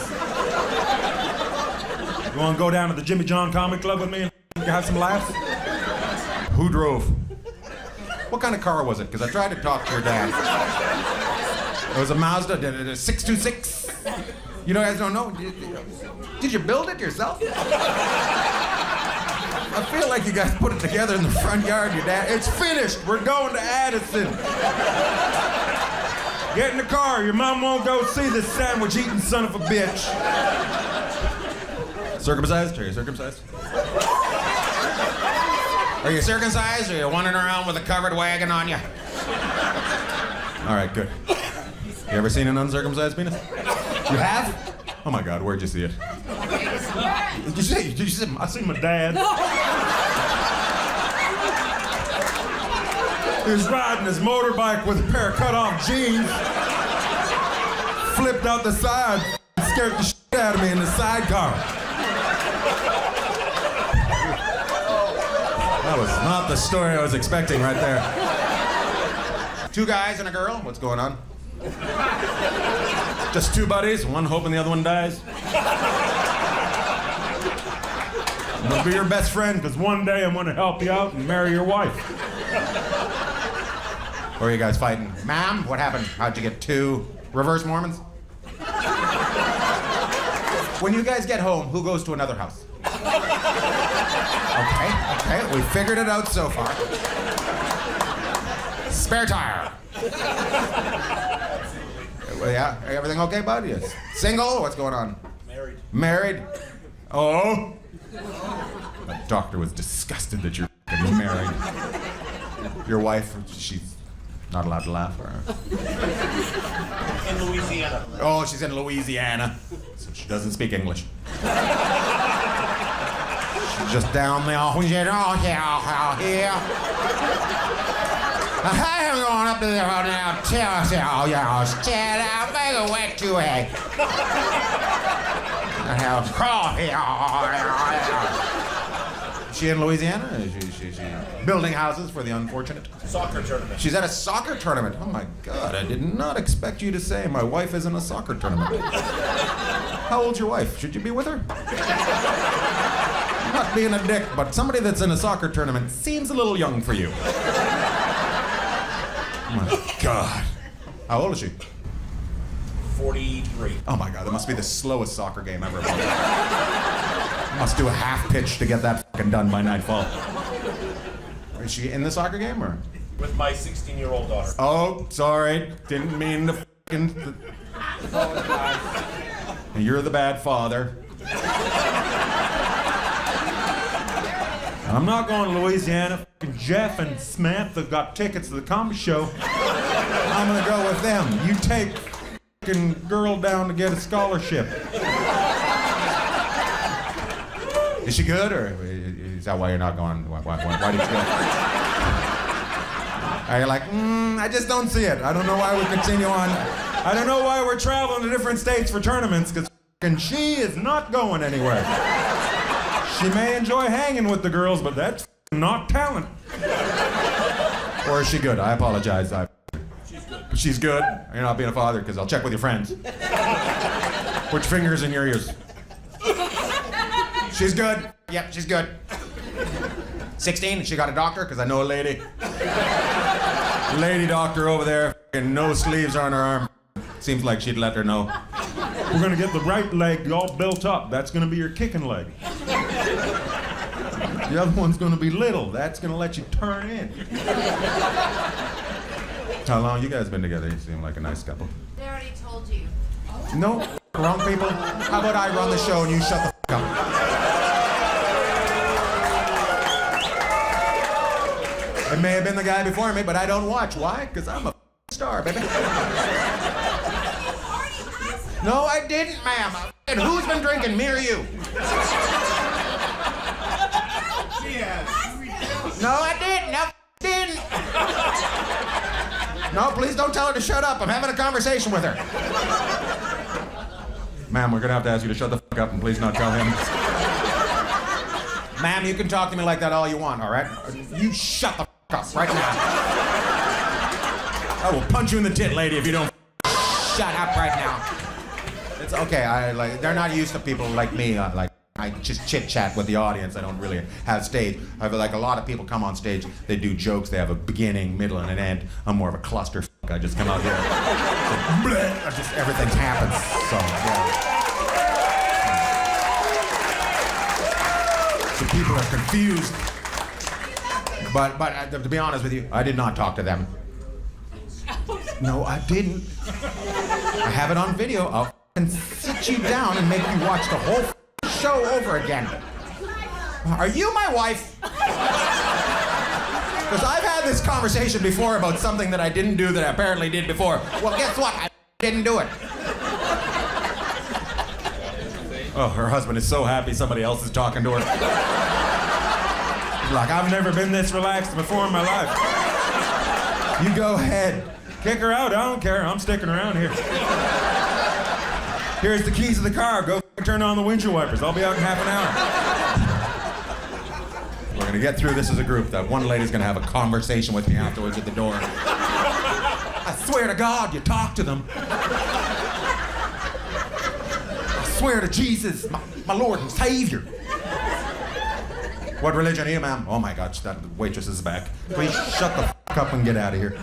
You want to go down to the Jimmy John Comedy Club with me and have some laughs? who drove? What kind of car was it? Because I tried to talk to your dad. It was a Mazda, 626. You guys don't know? Did you build it yourself? I feel like you guys put it together in the front yard, your dad. It's finished. We're going to Addison. Get in the car. Your mom won't go see this sandwich-eating son of a bitch. Circumcised? Are you circumcised? Are you circumcised or are you wandering around with a covered wagon on you? All right, good. You ever seen an uncircumcised penis? You have? Oh my God, where'd you see it? Did you see? I seen my dad. He was riding his motorbike with a pair of cut-off jeans. Flipped out the side, scared the shit out of me in the sidecar. That was not the story I was expecting right there. 2 guys and a girl? What's going on? Just 2 buddies, one hoping the other one dies? I'm gonna be your best friend, because one day I'm gonna help you out and marry your wife. Or are you guys fighting? Ma'am, what happened? How'd you get 2 reverse Mormons? When you guys get home, who goes to another house? Okay, we figured it out so far. spare tire. Well, yeah, everything okay, bud? Yes. Single? What's going on? Married. Married? Oh? The doctor was disgusted that you're f***ing married. Your wife, she's not allowed to laugh, or? In Louisiana. Oh, she's in Louisiana, so she doesn't speak English. She's just down there. Oh, yeah, here. I'm going up to the road now. Tell out, make a wet to egg. She in Louisiana? She building houses for the unfortunate? Soccer tournament. She's at a soccer tournament. Oh my God, I did not expect you to say my wife is in a soccer tournament. How old's your wife? Should you be with her? I'm not being a dick, but somebody that's in a soccer tournament seems a little young for you. Oh my God. How old is she? 43. Oh my God, that must be the slowest soccer game ever. Must do a half pitch to get that fucking done by nightfall. Is she in the soccer game or? With my 16-year-old daughter. Oh, sorry. Didn't mean to fucking. You're the bad father. I'm not going to Louisiana. Fucking Jeff and Smith have got tickets to the comedy show. I'm gonna go with them. You take fucking girl down to get a scholarship. Is she good, or is that why you're not going? Why did you go? Are you like, I just don't see it. I don't know why we continue on. I don't know why we're traveling to different states for tournaments, because she is not going anywhere. She may enjoy hanging with the girls, but that's not talent. Or is she good? I apologize. She's good. She's good? You're not being a father, because I'll check with your friends. Put your fingers in your ears. She's good. Yep, she's good. 16, and she got a doctor, because I know a lady. Lady doctor over there, and no sleeves on her arm. Seems like she'd let her know. We're going to get the right leg all built up. That's going to be your kicking leg. The other one's going to be little. That's going to let you turn in. How long you guys been together? You seem like a nice couple. They already told you. No, wrong people. How about I run the show and you shut the f*** up? It may have been the guy before me, but I don't watch. Why? Because I'm a star, baby. No, I didn't, ma'am. And who's been drinking, me or you? No, I didn't. No, didn't. No, please don't tell her to shut up. I'm having a conversation with her. Ma'am, we're gonna have to ask you to shut the f*** up and please not tell him. Ma'am, you can talk to me like that all you want, all right? You shut the f*** up right now. I will punch you in the tit, lady, if you don't shut up right now. It's okay. They're not used to people like me. I just chit chat with the audience. I don't really have stage. I have a lot of people come on stage. They do jokes. They have a beginning, middle, and an end. I'm more of a cluster. I just come out here. Just everything happens. So yeah. So people are confused. But to be honest with you, I did not talk to them. No, I didn't. I have it on video. I'll sit you down and make you watch the whole show over again. Are you my wife? Because I've had this conversation before about something that I didn't do that I apparently did before. Well, guess what? I didn't do it. Oh, her husband is so happy somebody else is talking to her. Like, I've never been this relaxed before in my life. You go ahead. Kick her out. I don't care. I'm sticking around here. Here's the keys of the car. Go turn on the windshield wipers. I'll be out in half an hour. We're gonna get through this as a group. That one lady's gonna have a conversation with me afterwards at the door. I swear to God, you talk to them. I swear to Jesus, my Lord and Savior. What religion are you, ma'am? Oh my gosh, that waitress is back. Please shut the f*** up and get out of here.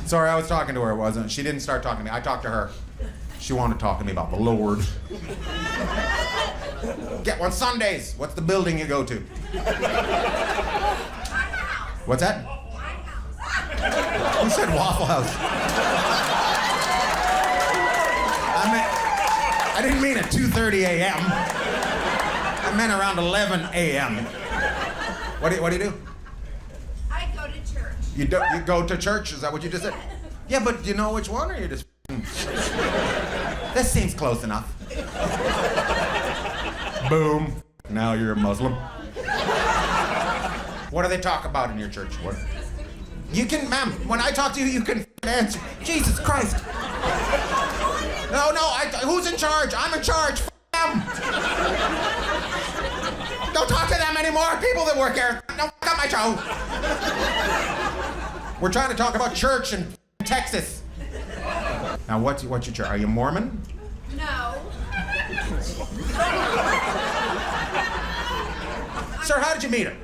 Sorry, I was talking to her, wasn't it? She didn't start talking to me. I talked to her. She wanted to talk to me about the Lord. Get one Sundays. What's the building you go to? What's that? Who said Waffle House? I didn't mean at 2:30 a.m. I meant around 11 a.m. What do you do? I go to church. You go to church? Is that what you just said? Yeah, but do you know which one, or you just... This seems close enough. Boom. Now you're a Muslim. What do they talk about in your church? What? You can, ma'am, when I talk to you, you can answer. Jesus Christ. No, who's in charge? I'm in charge. Them. Don't talk to them anymore. People that work here. Don't up my show. We're trying to talk about church in Texas. Now, what's your church? Are you Mormon? No. Sir, how did you meet her?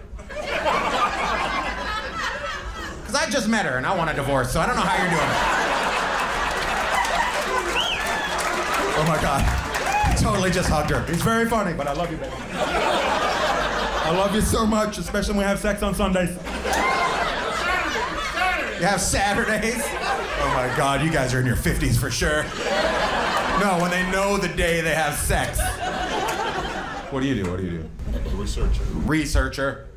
Because I just met her and I want a divorce, so I don't know how you're doing it. Oh my God. I totally just hugged her. It's very funny, but I love you, baby. I love you so much, especially when we have sex on Sundays. You have Saturdays? Oh my God, you guys are in your 50s for sure. No, when they know the day they have sex. What do you do? Researcher. Researcher.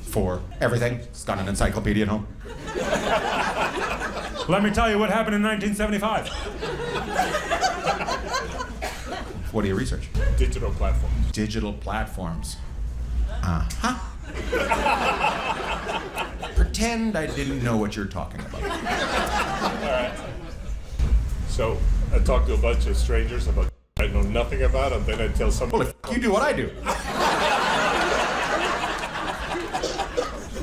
For everything. It's got an encyclopedia at home. Let me tell you what happened in 1975. What do you research? Digital platforms. Digital platforms. Uh-huh. Pretend I didn't know what you're talking about. All right. So I talked to a bunch of strangers about I know nothing about, and then I tell someone. Well, if you do what I do.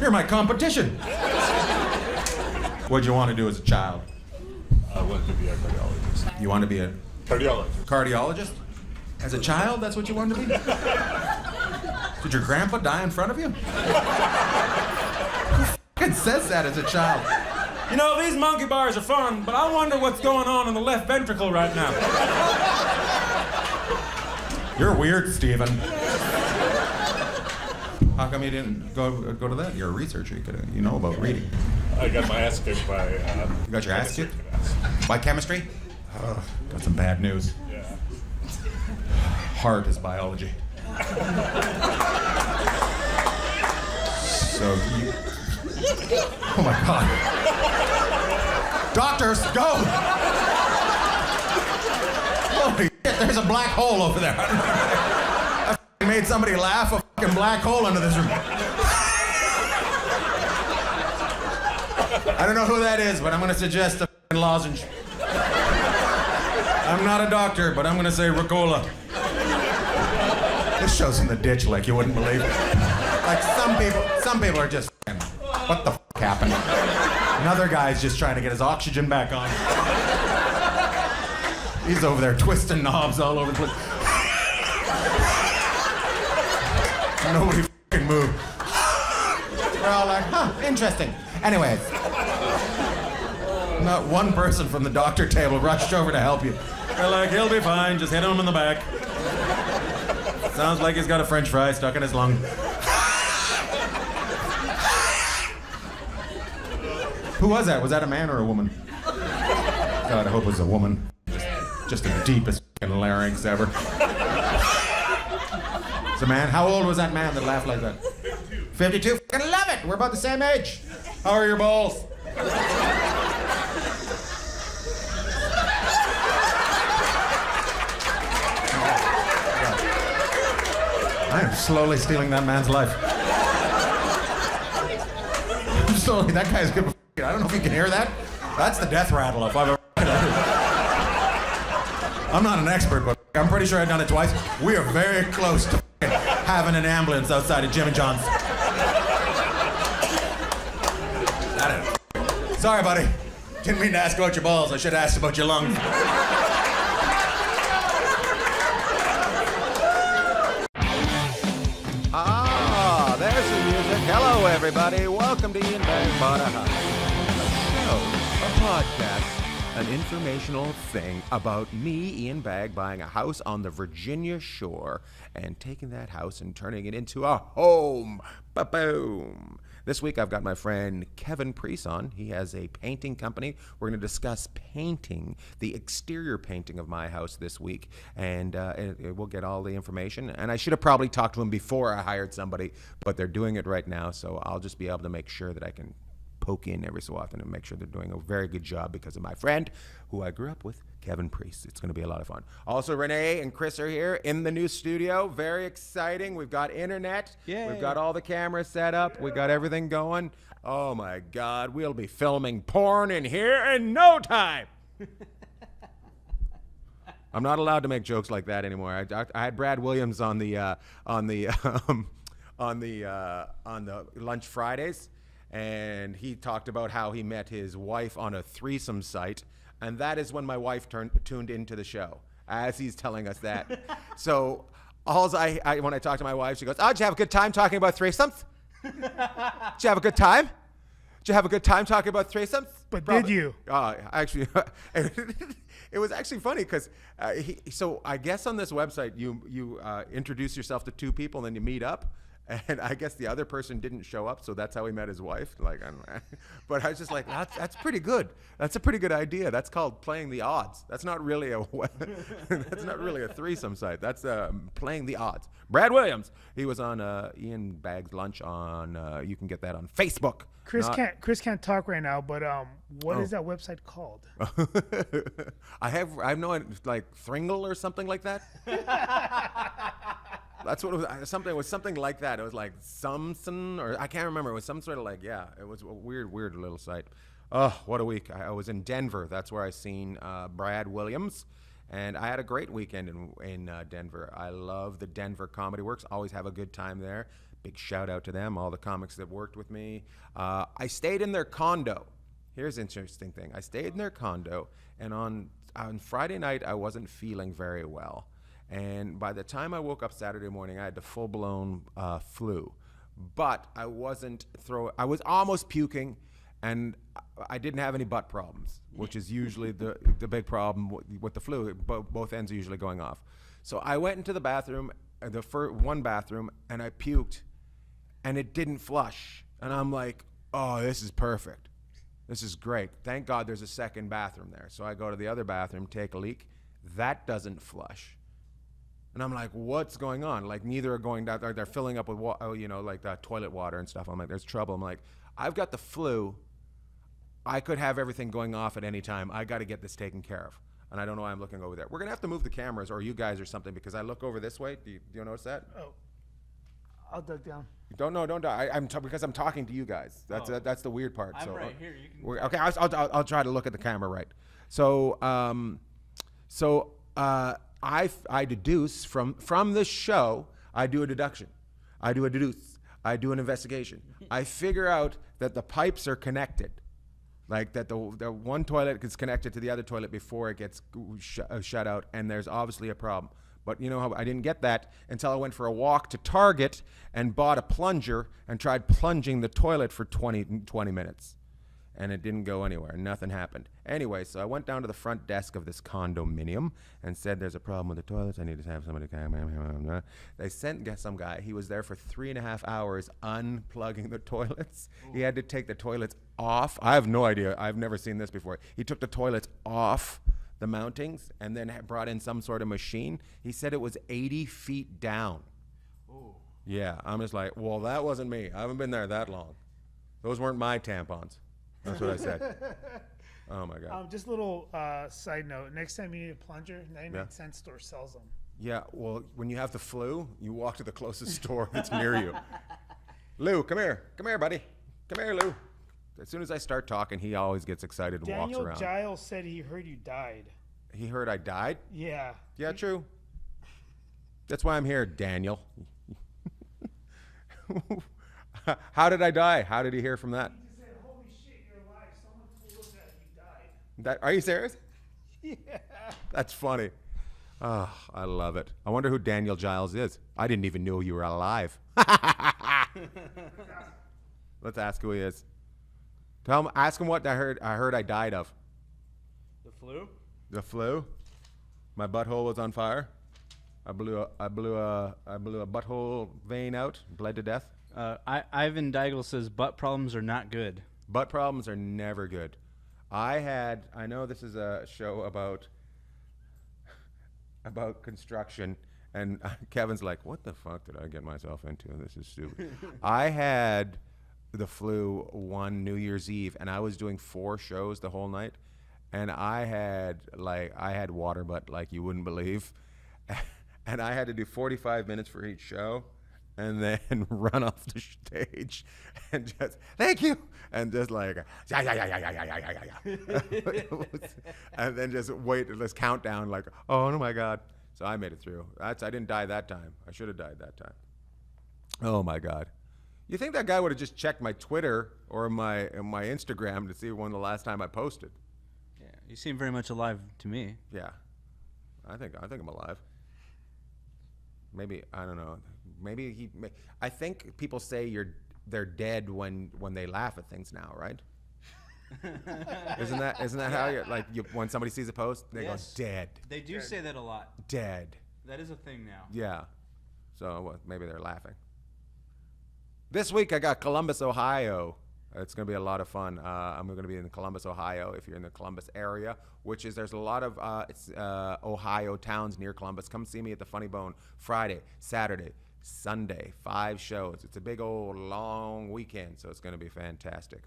You're my competition. What'd you want to do as a child? I wanted to be a cardiologist. You want to be a Cardiologist. cardiologist? As a child, that's what you wanted to be? Did your grandpa die in front of you? Who f***ing says that as a child? You know, these monkey bars are fun, but I wonder what's going on in the left ventricle right now. You're weird, Steven. How come you didn't go to that? You're a researcher. You know about reading. I got my ass kicked by. You got your ass kicked? By chemistry? Oh, got some bad news. Yeah. Heart is biology. So you... Oh my God. Doctors, go! Holy shit, there's a black hole over there. I made somebody laugh, a fucking black hole into this room. I don't know who that is, but I'm gonna suggest a fucking lozenge. I'm not a doctor, but I'm gonna say Ricola. This show's in the ditch like you wouldn't believe. Like some people are just fucking, what the fuck happened? Another guy's just trying to get his oxygen back on. He's over there twisting knobs all over the place. Nobody fucking moved. We're all like, huh, interesting. Anyways, not one person from the doctor table rushed over to help you. They're like, he'll be fine, just hit him in the back. Sounds like he's got a French fry stuck in his lung. Who was that? Was that a man or a woman? God, I hope it was a woman. Just the deepest fucking larynx ever. It's a man. How old was that man that laughed like that? 52. Fucking love it. We're about the same age. How are your balls? I am slowly stealing that man's life. I'm slowly. That guy's good. I don't know if you can hear that. That's the death rattle if I've ever. I'm not an expert, but I'm pretty sure I've done it twice. We are very close to having an ambulance outside of Jim and John's. Sorry, buddy. Didn't mean to ask about your balls. I should have asked about your lungs. Ah, there's some music. Hello, everybody. Welcome to Ian Bagg Bought a House. A podcast, an informational thing about me, Ian Bagg, buying a house on the Virginia shore and taking that house and turning it into a home. Ba-boom. This week I've got my friend Kevin Priest on. He has a painting company. We're going to discuss painting, the exterior painting of my house this week, and we'll get all the information. And I should have probably talked to him before I hired somebody, but they're doing it right now, so I'll just be able to make sure that I can poke in every so often and make sure they're doing a very good job because of my friend who I grew up with, Kevin Priest. It's going to be a lot of fun. Also, Renee and Chris are here in the new studio. Very exciting. We've got internet. Yay. We've got all the cameras set up. We've got everything going. Oh, my God. We'll be filming porn in here in no time. I'm not allowed to make jokes like that anymore. I had Brad Williams on the Lunch Fridays, and he talked about how he met his wife on a threesome site, and that is when my wife tuned into the show, as he's telling us that. So when I talk to my wife, she goes, "Oh, did you have a good time talking about threesomes? Did you have a good time? Did you have a good time talking about threesomes?" But did you? Actually, it was actually funny because so I guess on this website you introduce yourself to two people and then you meet up. And I guess the other person didn't show up, so that's how he met his wife. Like, but I was just like, that's pretty good. That's a pretty good idea. That's called playing the odds. That's not really that's not really a threesome site. That's playing the odds. Brad Williams, he was on Ian Bagg's Lunch on. You can get that on Facebook. Chris can't talk right now, but what is that website called? I know it like Thringle or something like that. That's what it was. It was something like that. It was like something, or I can't remember. It was some sort of like, yeah. It was a weird little site. Oh, what a week! I was in Denver. That's where I seen Brad Williams, and I had a great weekend in Denver. I love the Denver Comedy Works. Always have a good time there. Big shout out to them, all the comics that worked with me. I stayed in their condo. Here's an interesting thing. I stayed in their condo, and on Friday night I wasn't feeling very well. And by the time I woke up Saturday morning, I had the full-blown flu. But I wasn't I was almost puking, and I didn't have any butt problems, which is usually the big problem with the flu. Both ends are usually going off. So I went into the bathroom, one bathroom, and I puked, and it didn't flush. And I'm like, oh, this is perfect. This is great. Thank God there's a second bathroom there. So I go to the other bathroom, take a leak. That doesn't flush. And I'm like, what's going on? Like, neither are going down. They're filling up with like toilet water and stuff. I'm like, there's trouble. I'm like, I've got the flu. I could have everything going off at any time. I got to get this taken care of. And I don't know why I'm looking over there. We're going to have to move the cameras, or you guys or something, because I look over this way. Do you notice that? Oh, I'll duck down. Don't because I'm talking to you guys. That's the weird part. I'm right here. You can. Okay, I'll try to look at the camera right. So I deduce from this show. I do a deduction. I do an investigation. I figure out that the pipes are connected, like that the one toilet gets connected to the other toilet before it gets shut out, and there's obviously a problem. But you know how I didn't get that until I went for a walk to Target and bought a plunger and tried plunging the toilet for 20 minutes. And it didn't go anywhere. Nothing happened. Anyway, so I went down to the front desk of this condominium and said, there's a problem with the toilets. I need to have somebody come. They sent some guy. He was there for 3.5 hours unplugging the toilets. Ooh. He had to take the toilets off. I have no idea. I've never seen this before. He took the toilets off the mountings and then brought in some sort of machine. He said it was 80 feet down. Ooh. Yeah, I'm just like, well, that wasn't me. I haven't been there that long. Those weren't my tampons. That's what I said. Oh my God. Just a little side note. Next time you need a plunger, 99-cent store sells them. Yeah, well, when you have the flu, you walk to the closest store that's near you. Lou, come here. Come here, buddy. Come here, Lou. As soon as I start talking, he always gets excited and walks around. Daniel Giles said he heard you died. He heard I died? Yeah. Yeah, true. That's why I'm here, Daniel. How did I die? How did he hear from that? Are you serious? Yeah. That's funny. Oh, I love it. I wonder who Daniel Giles is. I didn't even know you were alive. Let's ask who he is. Ask him what I heard I died of. The flu? The flu? My butthole was on fire. I blew a butthole vein out, bled to death. Ivan Daigle says butt problems are not good. Butt problems are never good. I know this is a show about construction, and Kevin's like, what the fuck did I get myself into? This is stupid. I had the flu one New Year's Eve, and I was doing 4 shows the whole night, and I had water butt like you wouldn't believe, and I had to do 45 minutes for each show, and then run off the stage and just thank you, and just like and then just wait this countdown like, oh my God. So I made it through. I didn't die that time. I should have died that time. Oh my God. You think that guy would have just checked my Twitter or my Instagram to see when the last time I posted? Yeah, you seem very much alive to me. Yeah, I think I'm alive. Maybe, I don't know. I think people say they're dead when they laugh at things now, right? Isn't that how when somebody sees a post, they go dead. They do say that a lot. Dead. That is a thing now. Yeah. So maybe they're laughing. This week I got Columbus, Ohio. It's going to be a lot of fun. I'm going to be in Columbus, Ohio. If you're in the Columbus area, there's a lot of Ohio towns near Columbus. Come see me at the Funny Bone Friday, Saturday, Sunday, 5 shows. It's a big old long weekend, so it's going to be fantastic.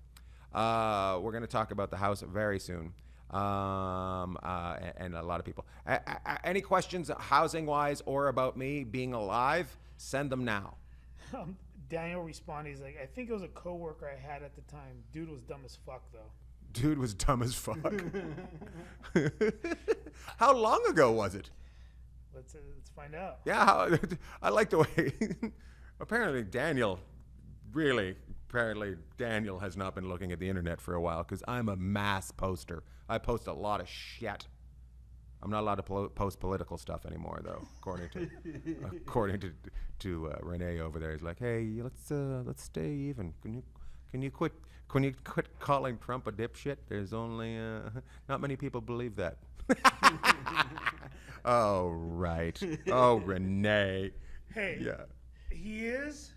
We're going to talk about the house very soon, and a lot of people. Any questions housing-wise or about me being alive, send them now. Daniel responded, he's like, I think it was a coworker I had at the time. Dude was dumb as fuck, though. Dude was dumb as fuck. How long ago was it? Let's find out. Yeah, I like the way. Apparently Daniel has not been looking at the internet for a while because I'm a mass poster. I post a lot of shit. I'm not allowed to post political stuff anymore, though, according to Renee over there. He's like, hey, let's stay even. Can you quit calling Trump a dipshit? There's only not many people believe that. Oh right. Oh Renee. Hey. Yeah. He is,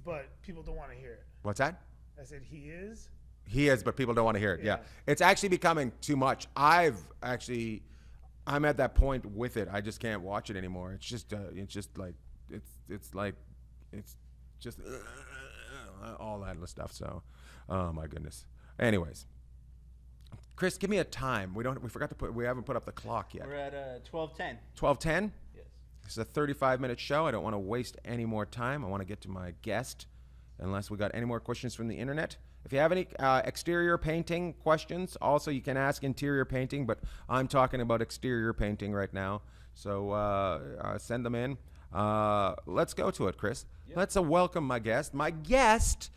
but people don't want to hear it. What's that? I said he is. He is, but people don't want to hear it. Yeah. It's actually becoming too much. I'm at that point with it. I just can't watch it anymore. It's just all that stuff. So, oh my goodness. Anyways, Chris, give me a time. We haven't put up the clock yet. We're at 12:10. 12:10? Yes. This is a 35-minute show. I don't want to waste any more time. I want to get to my guest, unless we got any more questions from the internet. If you have any exterior painting questions, also you can ask interior painting, but I'm talking about exterior painting right now. So send them in. Let's go to it, Chris. Yep. Let's welcome my guest. My guest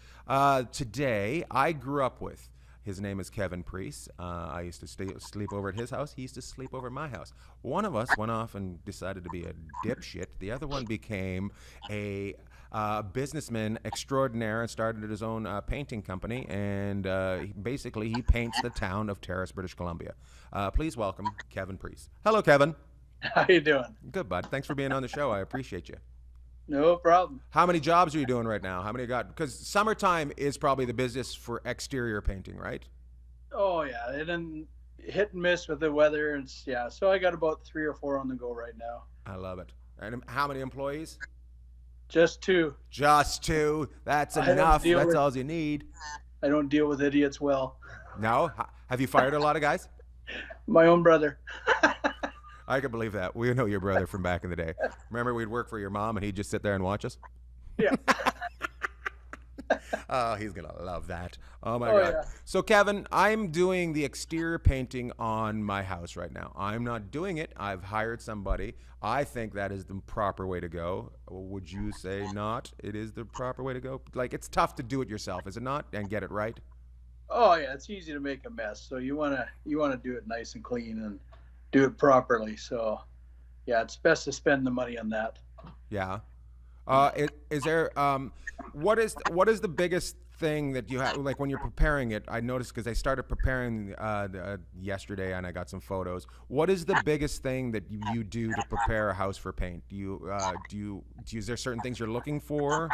today, I grew up with. His name is Kevin Priest. I used to sleep over at his house. He used to sleep over at my house. One of us went off and decided to be a dipshit. The other one became a businessman extraordinaire and started his own painting company. And basically, he paints the town of Terrace, British Columbia. Please welcome Kevin Priest. Hello, Kevin. How you doing? Good, bud. Thanks for being on the show. I appreciate you. No problem. How many jobs are you doing right now? How many you got? Because summertime is probably the business for exterior painting, right? Oh, yeah. And then hit and miss with the weather. And so I got about 3 or 4 on the go right now. I love it. And how many employees? Just 2. Just 2. That's enough. That's all you need. I don't deal with idiots well. No? Have you fired a lot of guys? My own brother. I can believe that. We know your brother from back in the day. Remember we'd work for your mom and he'd just sit there and watch us? Yeah. Oh, he's going to love that. Oh, my God. Yeah. So, Kevin, I'm doing the exterior painting on my house right now. I'm not doing it. I've hired somebody. I think that is the proper way to go. Would you say not? It is the proper way to go? Like, it's tough to do it yourself, is it not? And get it right? Oh, yeah. It's easy to make a mess. So you want to do it nice and clean and do it properly. So, yeah, it's best to spend the money on that. Yeah. Is there what is the biggest thing that you have, like when you're preparing it? I noticed because I started preparing yesterday and I got some photos. What is the biggest thing that you do to prepare a house for paint? Is there certain things you're looking for?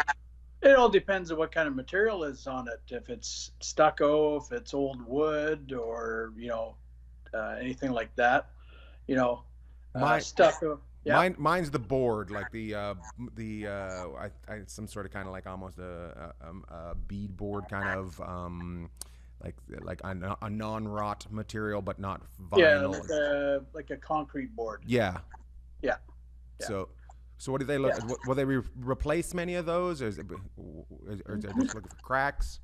It all depends on what kind of material is on it. If it's stucco, if it's old wood, or anything like that. Stucco. Yeah. Mine's the board, like some sort of kind of like almost a bead board kind of like a non-rot material, but not vinyl. Yeah, like a concrete board. Yeah. Yeah. So what do they look? Yeah. Will they replace many of those, or is it just looking for cracks?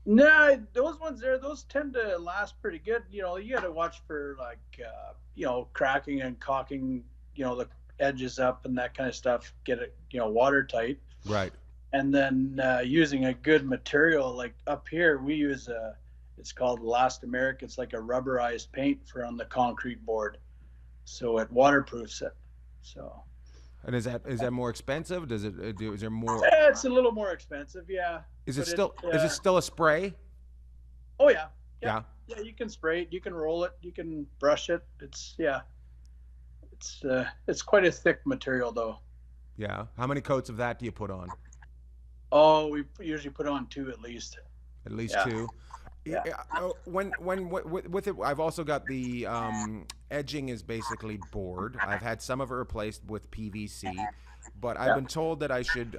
No, those ones there, those tend to last pretty good. You got to watch for like cracking and caulking. The edges up and that kind of stuff. Get it watertight. Right. And then using a good material, like up here we use it's called Elastomeric. It's like a rubberized paint for on the concrete board, so it waterproofs it. So. And is that more expensive? Is there more? It's a little more expensive, yeah. Is it still a spray? Oh yeah. Yeah. Yeah, you can spray it, you can roll it, you can brush it. It's quite a thick material though. Yeah. How many coats of that do you put on? Oh, we usually put on 2 at least. At least 2. Yeah. With it, I've also got the edging is basically board. I've had some of it replaced with PVC, but I've been told that I should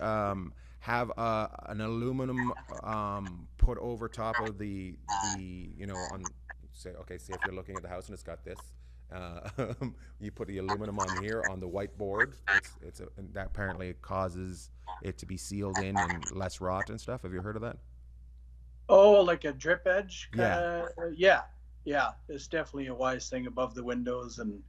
have an aluminum put over top of the on say if you're looking at the house and it's got this. You put the aluminum on here on the white board. And that apparently causes it to be sealed in and less rot and stuff. Have you heard of that? Oh, like a drip edge? Yeah. Yeah. It's definitely a wise thing above the windows, and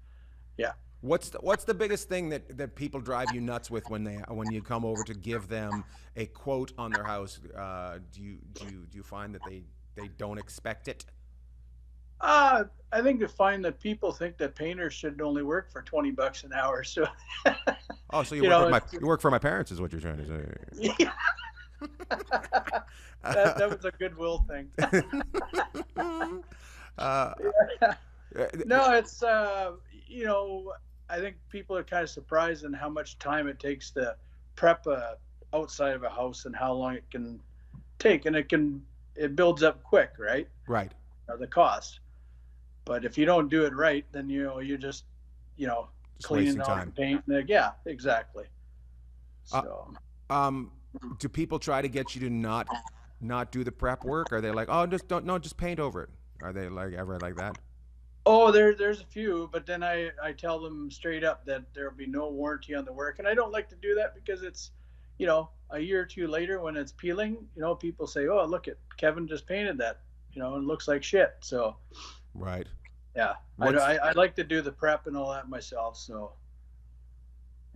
yeah. What's the biggest thing that people drive you nuts with when you come over to give them a quote on their house? Do you find that they don't expect it? I think you find that people think that painters should only work for $20 an hour. So. Oh, so you work for my parents, is what you're trying to say? Yeah. that was a goodwill thing. No, it's I think people are kind of surprised in how much time it takes to prep outside of a house and how long it can take, and it builds up quick, right? Right. The cost, but if you don't do it right, then you're just cleaning out the paint. Yeah, exactly. So. Do people try to get you to not do the prep work? Are they like, oh, just paint over it? Are they like ever like that? Oh, there's a few, but then I tell them straight up that there'll be no warranty on the work, and I don't like to do that because it's, a year or 2 later when it's peeling, people say, oh, look at Kevin just painted that, it looks like shit. So. Right. Yeah, I like to do the prep and all that myself. So.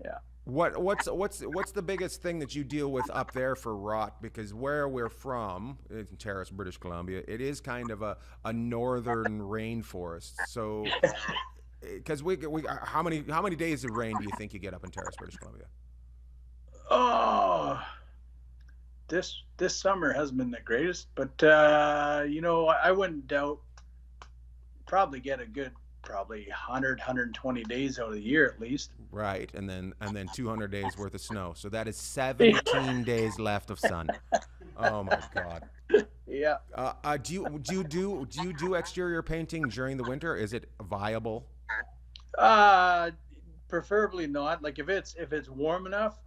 Yeah. What's the biggest thing that you deal with up there for rot? Because where we're from, in Terrace, British Columbia, it is kind of a northern rainforest. So, because how many days of rain do you think you get up in Terrace, British Columbia? Oh, this summer hasn't been the greatest, but I wouldn't doubt probably get a good 120 days out of the year at least. Right, and then 200 days worth of snow. So that is 17 days left of sun. Oh my God. Yeah. Do you do exterior painting during the winter? Is it viable? Preferably not. Like if it's warm enough,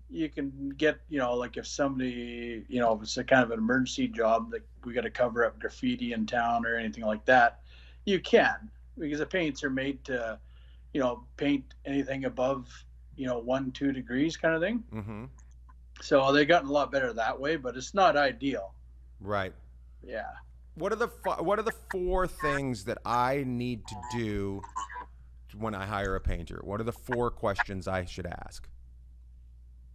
you can get like if somebody if it's a kind of an emergency job, like we got to cover up graffiti in town or anything like that, you can. Because the paints are made to, paint anything above, 1-2 degrees kind of thing. Mm-hmm. So they've gotten a lot better that way, but it's not ideal. Right. Yeah. What are the 4 things that I need to do when I hire a painter? What are the 4 questions I should ask?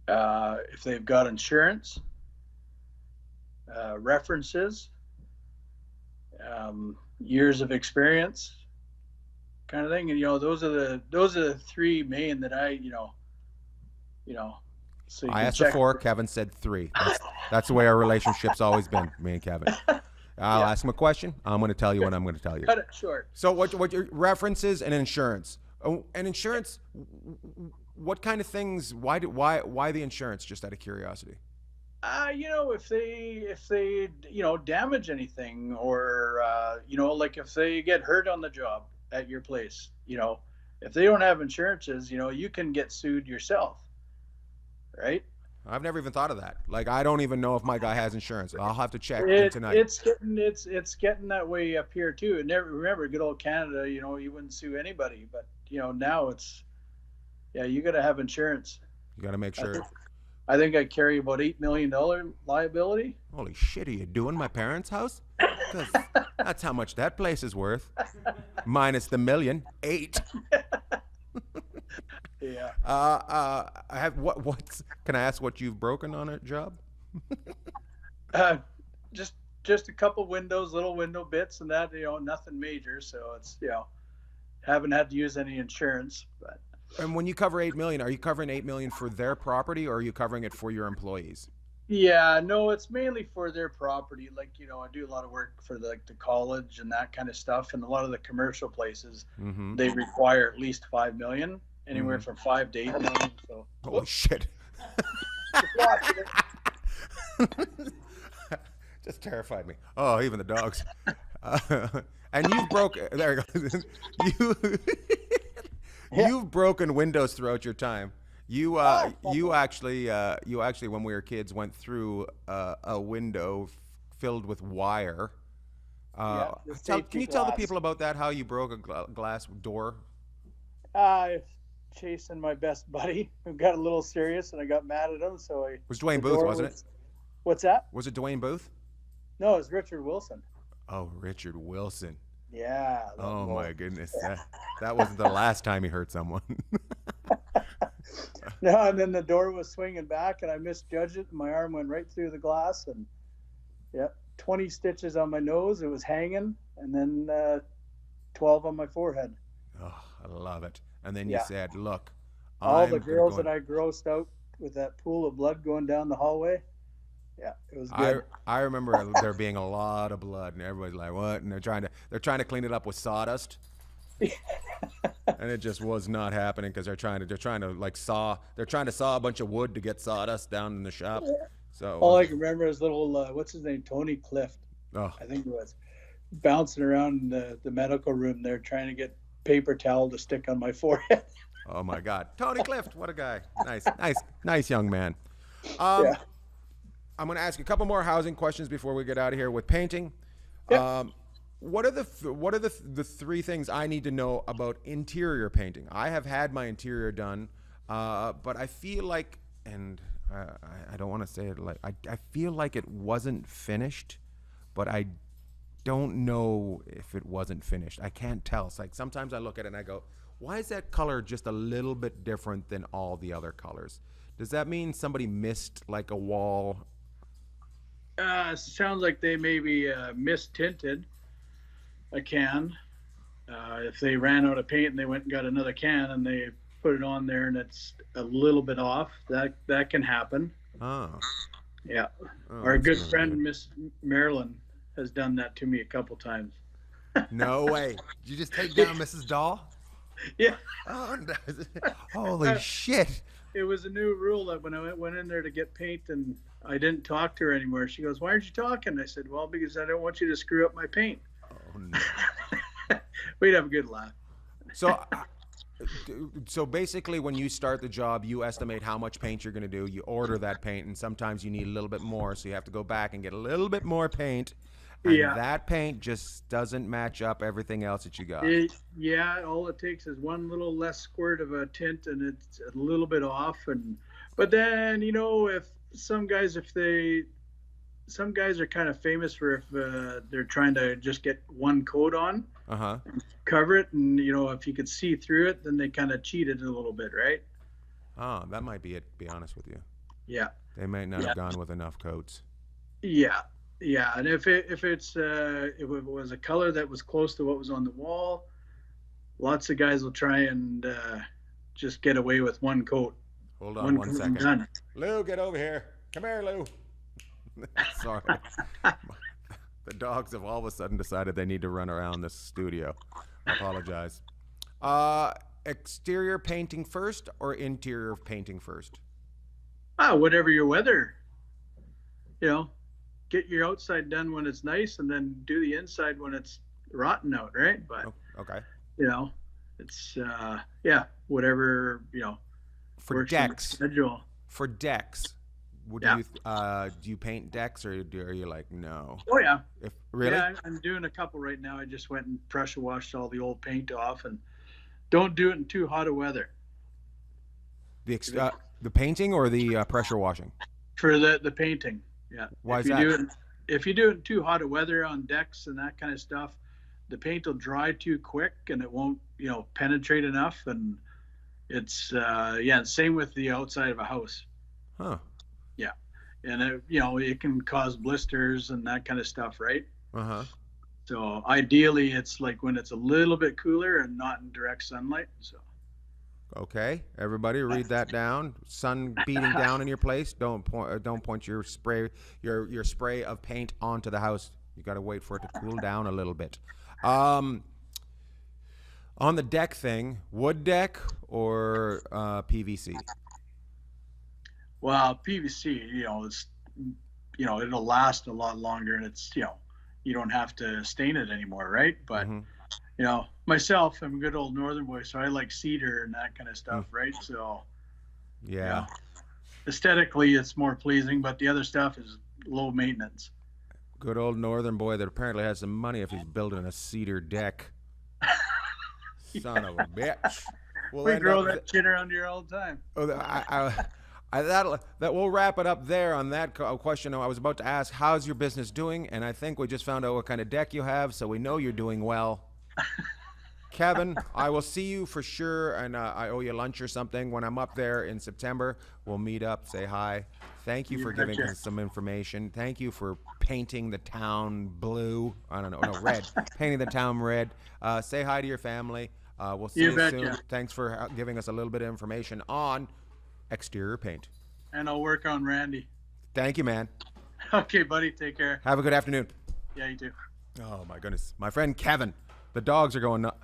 If they've got insurance, references, years of experience, kind of thing. And those are the 3 main that I so I asked for 4, Kevin said 3. That's the way our relationship's always been, me and Kevin. I'll ask him a question, I'm going to tell you what I'm going to tell you. Cut it short. So what your references and insurance? Oh, and insurance, what kind of things, why the insurance, just out of curiosity? If they damage anything, or like if they get hurt on the job at your place, if they don't have insurances, you can get sued yourself, right? I've never even thought of that. Like, I don't even know if my guy has insurance. I'll have to check tonight. It's getting that way up here too. And remember, good old Canada, you wouldn't sue anybody, but now it's, you got to have insurance. You got to make sure. I think I carry about $8 million liability. Holy shit, are you doing my parents' house? 'Cause that's how much that place is worth. Minus the million. 8. Yeah. I have what's can I ask what you've broken on a job? Just a couple windows, little window bits, and that, nothing major. So it's, haven't had to use any insurance. But And when you cover 8 million, are you covering 8 million for their property, or are you covering it for your employees? yeah, no, it's mainly for their property. Like, I do a lot of work for the college and that kind of stuff, and a lot of the commercial places, they require at least 5 million, anywhere from 5 to 8 million. So holy shit. Just terrified me. Oh, even the dogs. And you've broken. There you go. You've broken windows throughout your time. You actually when we were kids went through a window filled with wire. Can you tell the people about that? How you broke a glass door? Chasing my best buddy, who got a little serious, and I got mad at him. So I was Dwayne Booth, wasn't it? What's that? Was it Dwayne Booth? No, it's Richard Wilson. Oh, Richard Wilson. Yeah. Oh my goodness, that wasn't the last time he hurt someone. No, and then the door was swinging back, and I misjudged it, and my arm went right through the glass, and 20 stitches on my nose. It was hanging, and then 12 on my forehead. Oh, I love it. And then you said, "Look, all the girls that I grossed out with that pool of blood going down the hallway." Yeah, it was good. I remember there being a lot of blood, and everybody's like, "What?" And they're trying to clean it up with sawdust. And it just was not happening because they're trying to saw a bunch of wood to get sawdust down in the shop. So all I can remember is little what's his name, Tony Clift. Oh. I think it was bouncing around in the medical room there trying to get paper towel to stick on my forehead. Oh my God, Tony Clift, what a guy! Nice young man. I'm going to ask you a couple more housing questions before we get out of here with painting. What are the 3 things I need to know about interior painting? I have had my interior done, but I feel like, and I don't want to say it like, I feel like it wasn't finished, but I don't know if it wasn't finished. I can't tell. It's like sometimes I look at it and I go, why is that color just a little bit different than all the other colors? Does that mean somebody missed like a wall? Sounds like they maybe mis-tinted a can. If they ran out of paint and they went and got another can and they put it on there and it's a little bit off, that can happen. Oh. Yeah. Our good friend, Miss Marilyn, has done that to me a couple times. No way. Did you just take down Mrs. Dahl? Yeah. Oh, holy shit. It was a new rule that when I went in there to get paint and I didn't talk to her anymore. She goes, "Why aren't you talking?" I said, "Well, because I don't want you to screw up my paint." Oh, no. We'd have a good laugh. So basically when you start the job, you estimate how much paint you're going to do. You order that paint, and sometimes you need a little bit more, so you have to go back and get a little bit more paint. And that paint just doesn't match up everything else that you got. All it takes is one little less squirt of a tint, and it's a little bit off. But then, if some guys are kind of famous for if they're trying to just get one coat on, cover it, and if you could see through it, then they kind of cheated a little bit, right? Oh, that might be it, to be honest with you. Yeah. They might not have gone with enough coats. Yeah. Yeah, and if it was a color that was close to what was on the wall, lots of guys will try and just get away with one coat. Hold on one second. Done. Lou, get over here. Come here, Lou. Sorry. The dogs have all of a sudden decided they need to run around this studio. I apologize. Exterior painting first or interior painting first? Whatever your weather get your outside done when it's nice, and then do the inside when it's rotten out, right? But Okay. it's whatever For works in the decks. schedule. For decks, do you paint decks, or are you like no? Oh yeah. Really? Yeah, I'm doing a couple right now. I just went and pressure washed all the old paint off, and don't do it in too hot of weather. The painting or the pressure washing? For the painting, yeah. Why if is you that? Do it, if you do it in too hot of weather on decks and that kind of stuff, the paint will dry too quick and it won't, penetrate enough. And it's, same with the outside of a house. Huh. Yeah. And, it can cause blisters and that kind of stuff, right? Uh-huh. So ideally, it's like when it's a little bit cooler and not in direct sunlight. So. Okay, everybody, read that down. Sun beating down in your place. Don't point your spray of paint onto the house. You got to wait for it to cool down a little bit. On the deck thing, wood deck or PVC? Well, PVC, it's, it'll last a lot longer, and it's, you don't have to stain it anymore, right? But myself, I'm a good old northern boy, so I like cedar and that kind of stuff, right? So yeah, aesthetically it's more pleasing, but the other stuff is low maintenance. Good old northern boy that apparently has some money if he's building a cedar deck. Son of a bitch. We grow that shit around here all the time. That we'll wrap it up there on that question. I was about to ask, how's your business doing? And I think we just found out what kind of deck you have, so we know you're doing well. Kevin, I will see you for sure, and I owe you lunch or something. When I'm up there in September, we'll meet up, say hi. Thank you for giving us some information. Thank you for painting the town blue. I don't know, no, red. Painting the town red. Say hi to your family. We'll see you soon. Thanks for giving us a little bit of information on exterior paint. And I'll work on Randy. Thank you, man. Okay, buddy. Take care. Have a good afternoon. Yeah, you too. Oh, my goodness. My friend Kevin. The dogs are going nuts.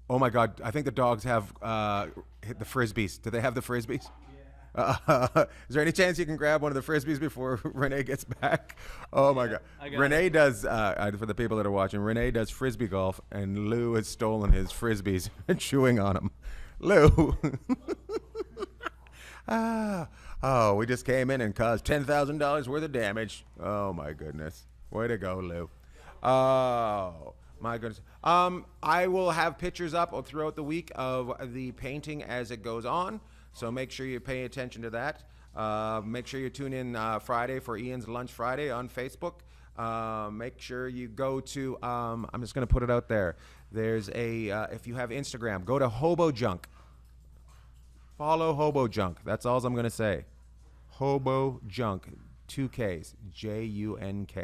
Oh, my God. I think the dogs have hit the Frisbees. Do they have the Frisbees? Yeah. Is there any chance you can grab one of the Frisbees before Renee gets back? Oh, my God. Renee does, for the people that are watching, Renee does Frisbee golf, and Lou has stolen his Frisbees and chewing on them. Lou. Oh, we just came in and caused $10,000 worth of damage. Oh, my goodness. Way to go, Lou. Oh, my goodness. I will have pictures up throughout the week of the painting as it goes on, so make sure you pay attention to that. Make sure you tune in Friday for Ian's Lunch Friday on Facebook. Make sure you go to, I'm just going to put it out there. There's if you have Instagram, go to Hobo Junk. Follow Hobo Junk. That's all I'm going to say. Hobo Junk, 2 Ks, Junk.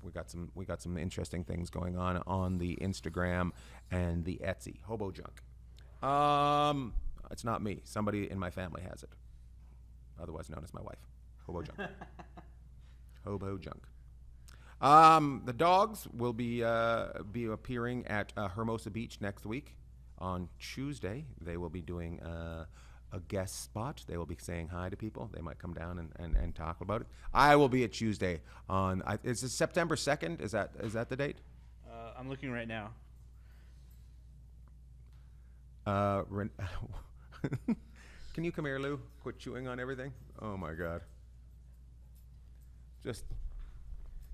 We got some interesting things going on the Instagram and the Etsy. Hobo Junk. It's not me. Somebody in my family has it. Otherwise known as my wife. Hobo Junk. Hobo Junk. The dogs will be appearing at Hermosa Beach next week. On Tuesday, they will be doing a guest spot. They will be saying hi to people. They might come down and talk about it. I will be at Tuesday on. Is it September 2nd? Is that the date? I'm looking right now. Can you come here, Lou? Quit chewing on everything. Oh my God. Just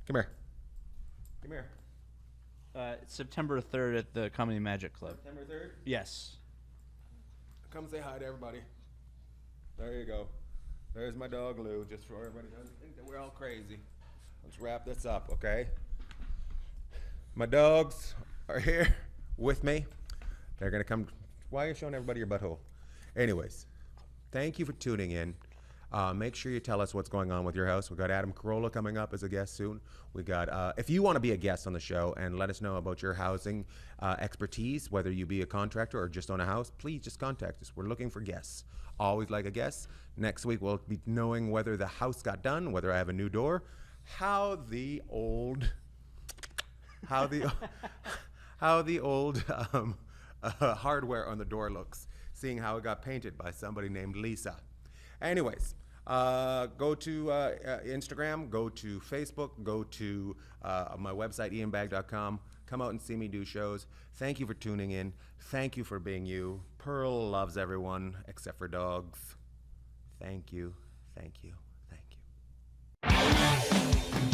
come here. Come here. It's September 3rd at the Comedy Magic Club. September 3rd? Yes. Come say hi to everybody. There you go. There's my dog, Lou, just for everybody doesn't think that we're all crazy. Let's wrap this up, okay? My dogs are here with me. They're going to come. Why are you showing everybody your butthole? Anyways, thank you for tuning in. Make sure you tell us what's going on with your house. We've got Adam Carolla coming up as a guest soon. We got, if you want to be a guest on the show and let us know about your housing expertise, whether you be a contractor or just own a house, please just contact us. We're looking for guests. Always like a guest. Next week we'll be knowing whether the house got done, whether I have a new door, how the old hardware on the door looks, seeing how it got painted by somebody named Lisa. Anyways, Go to Instagram, go to Facebook, go to my website, ianbagg.com. Come out and see me do shows. Thank you for tuning in. Thank you for being you. Pearl loves everyone except for dogs. Thank you, thank you, thank you.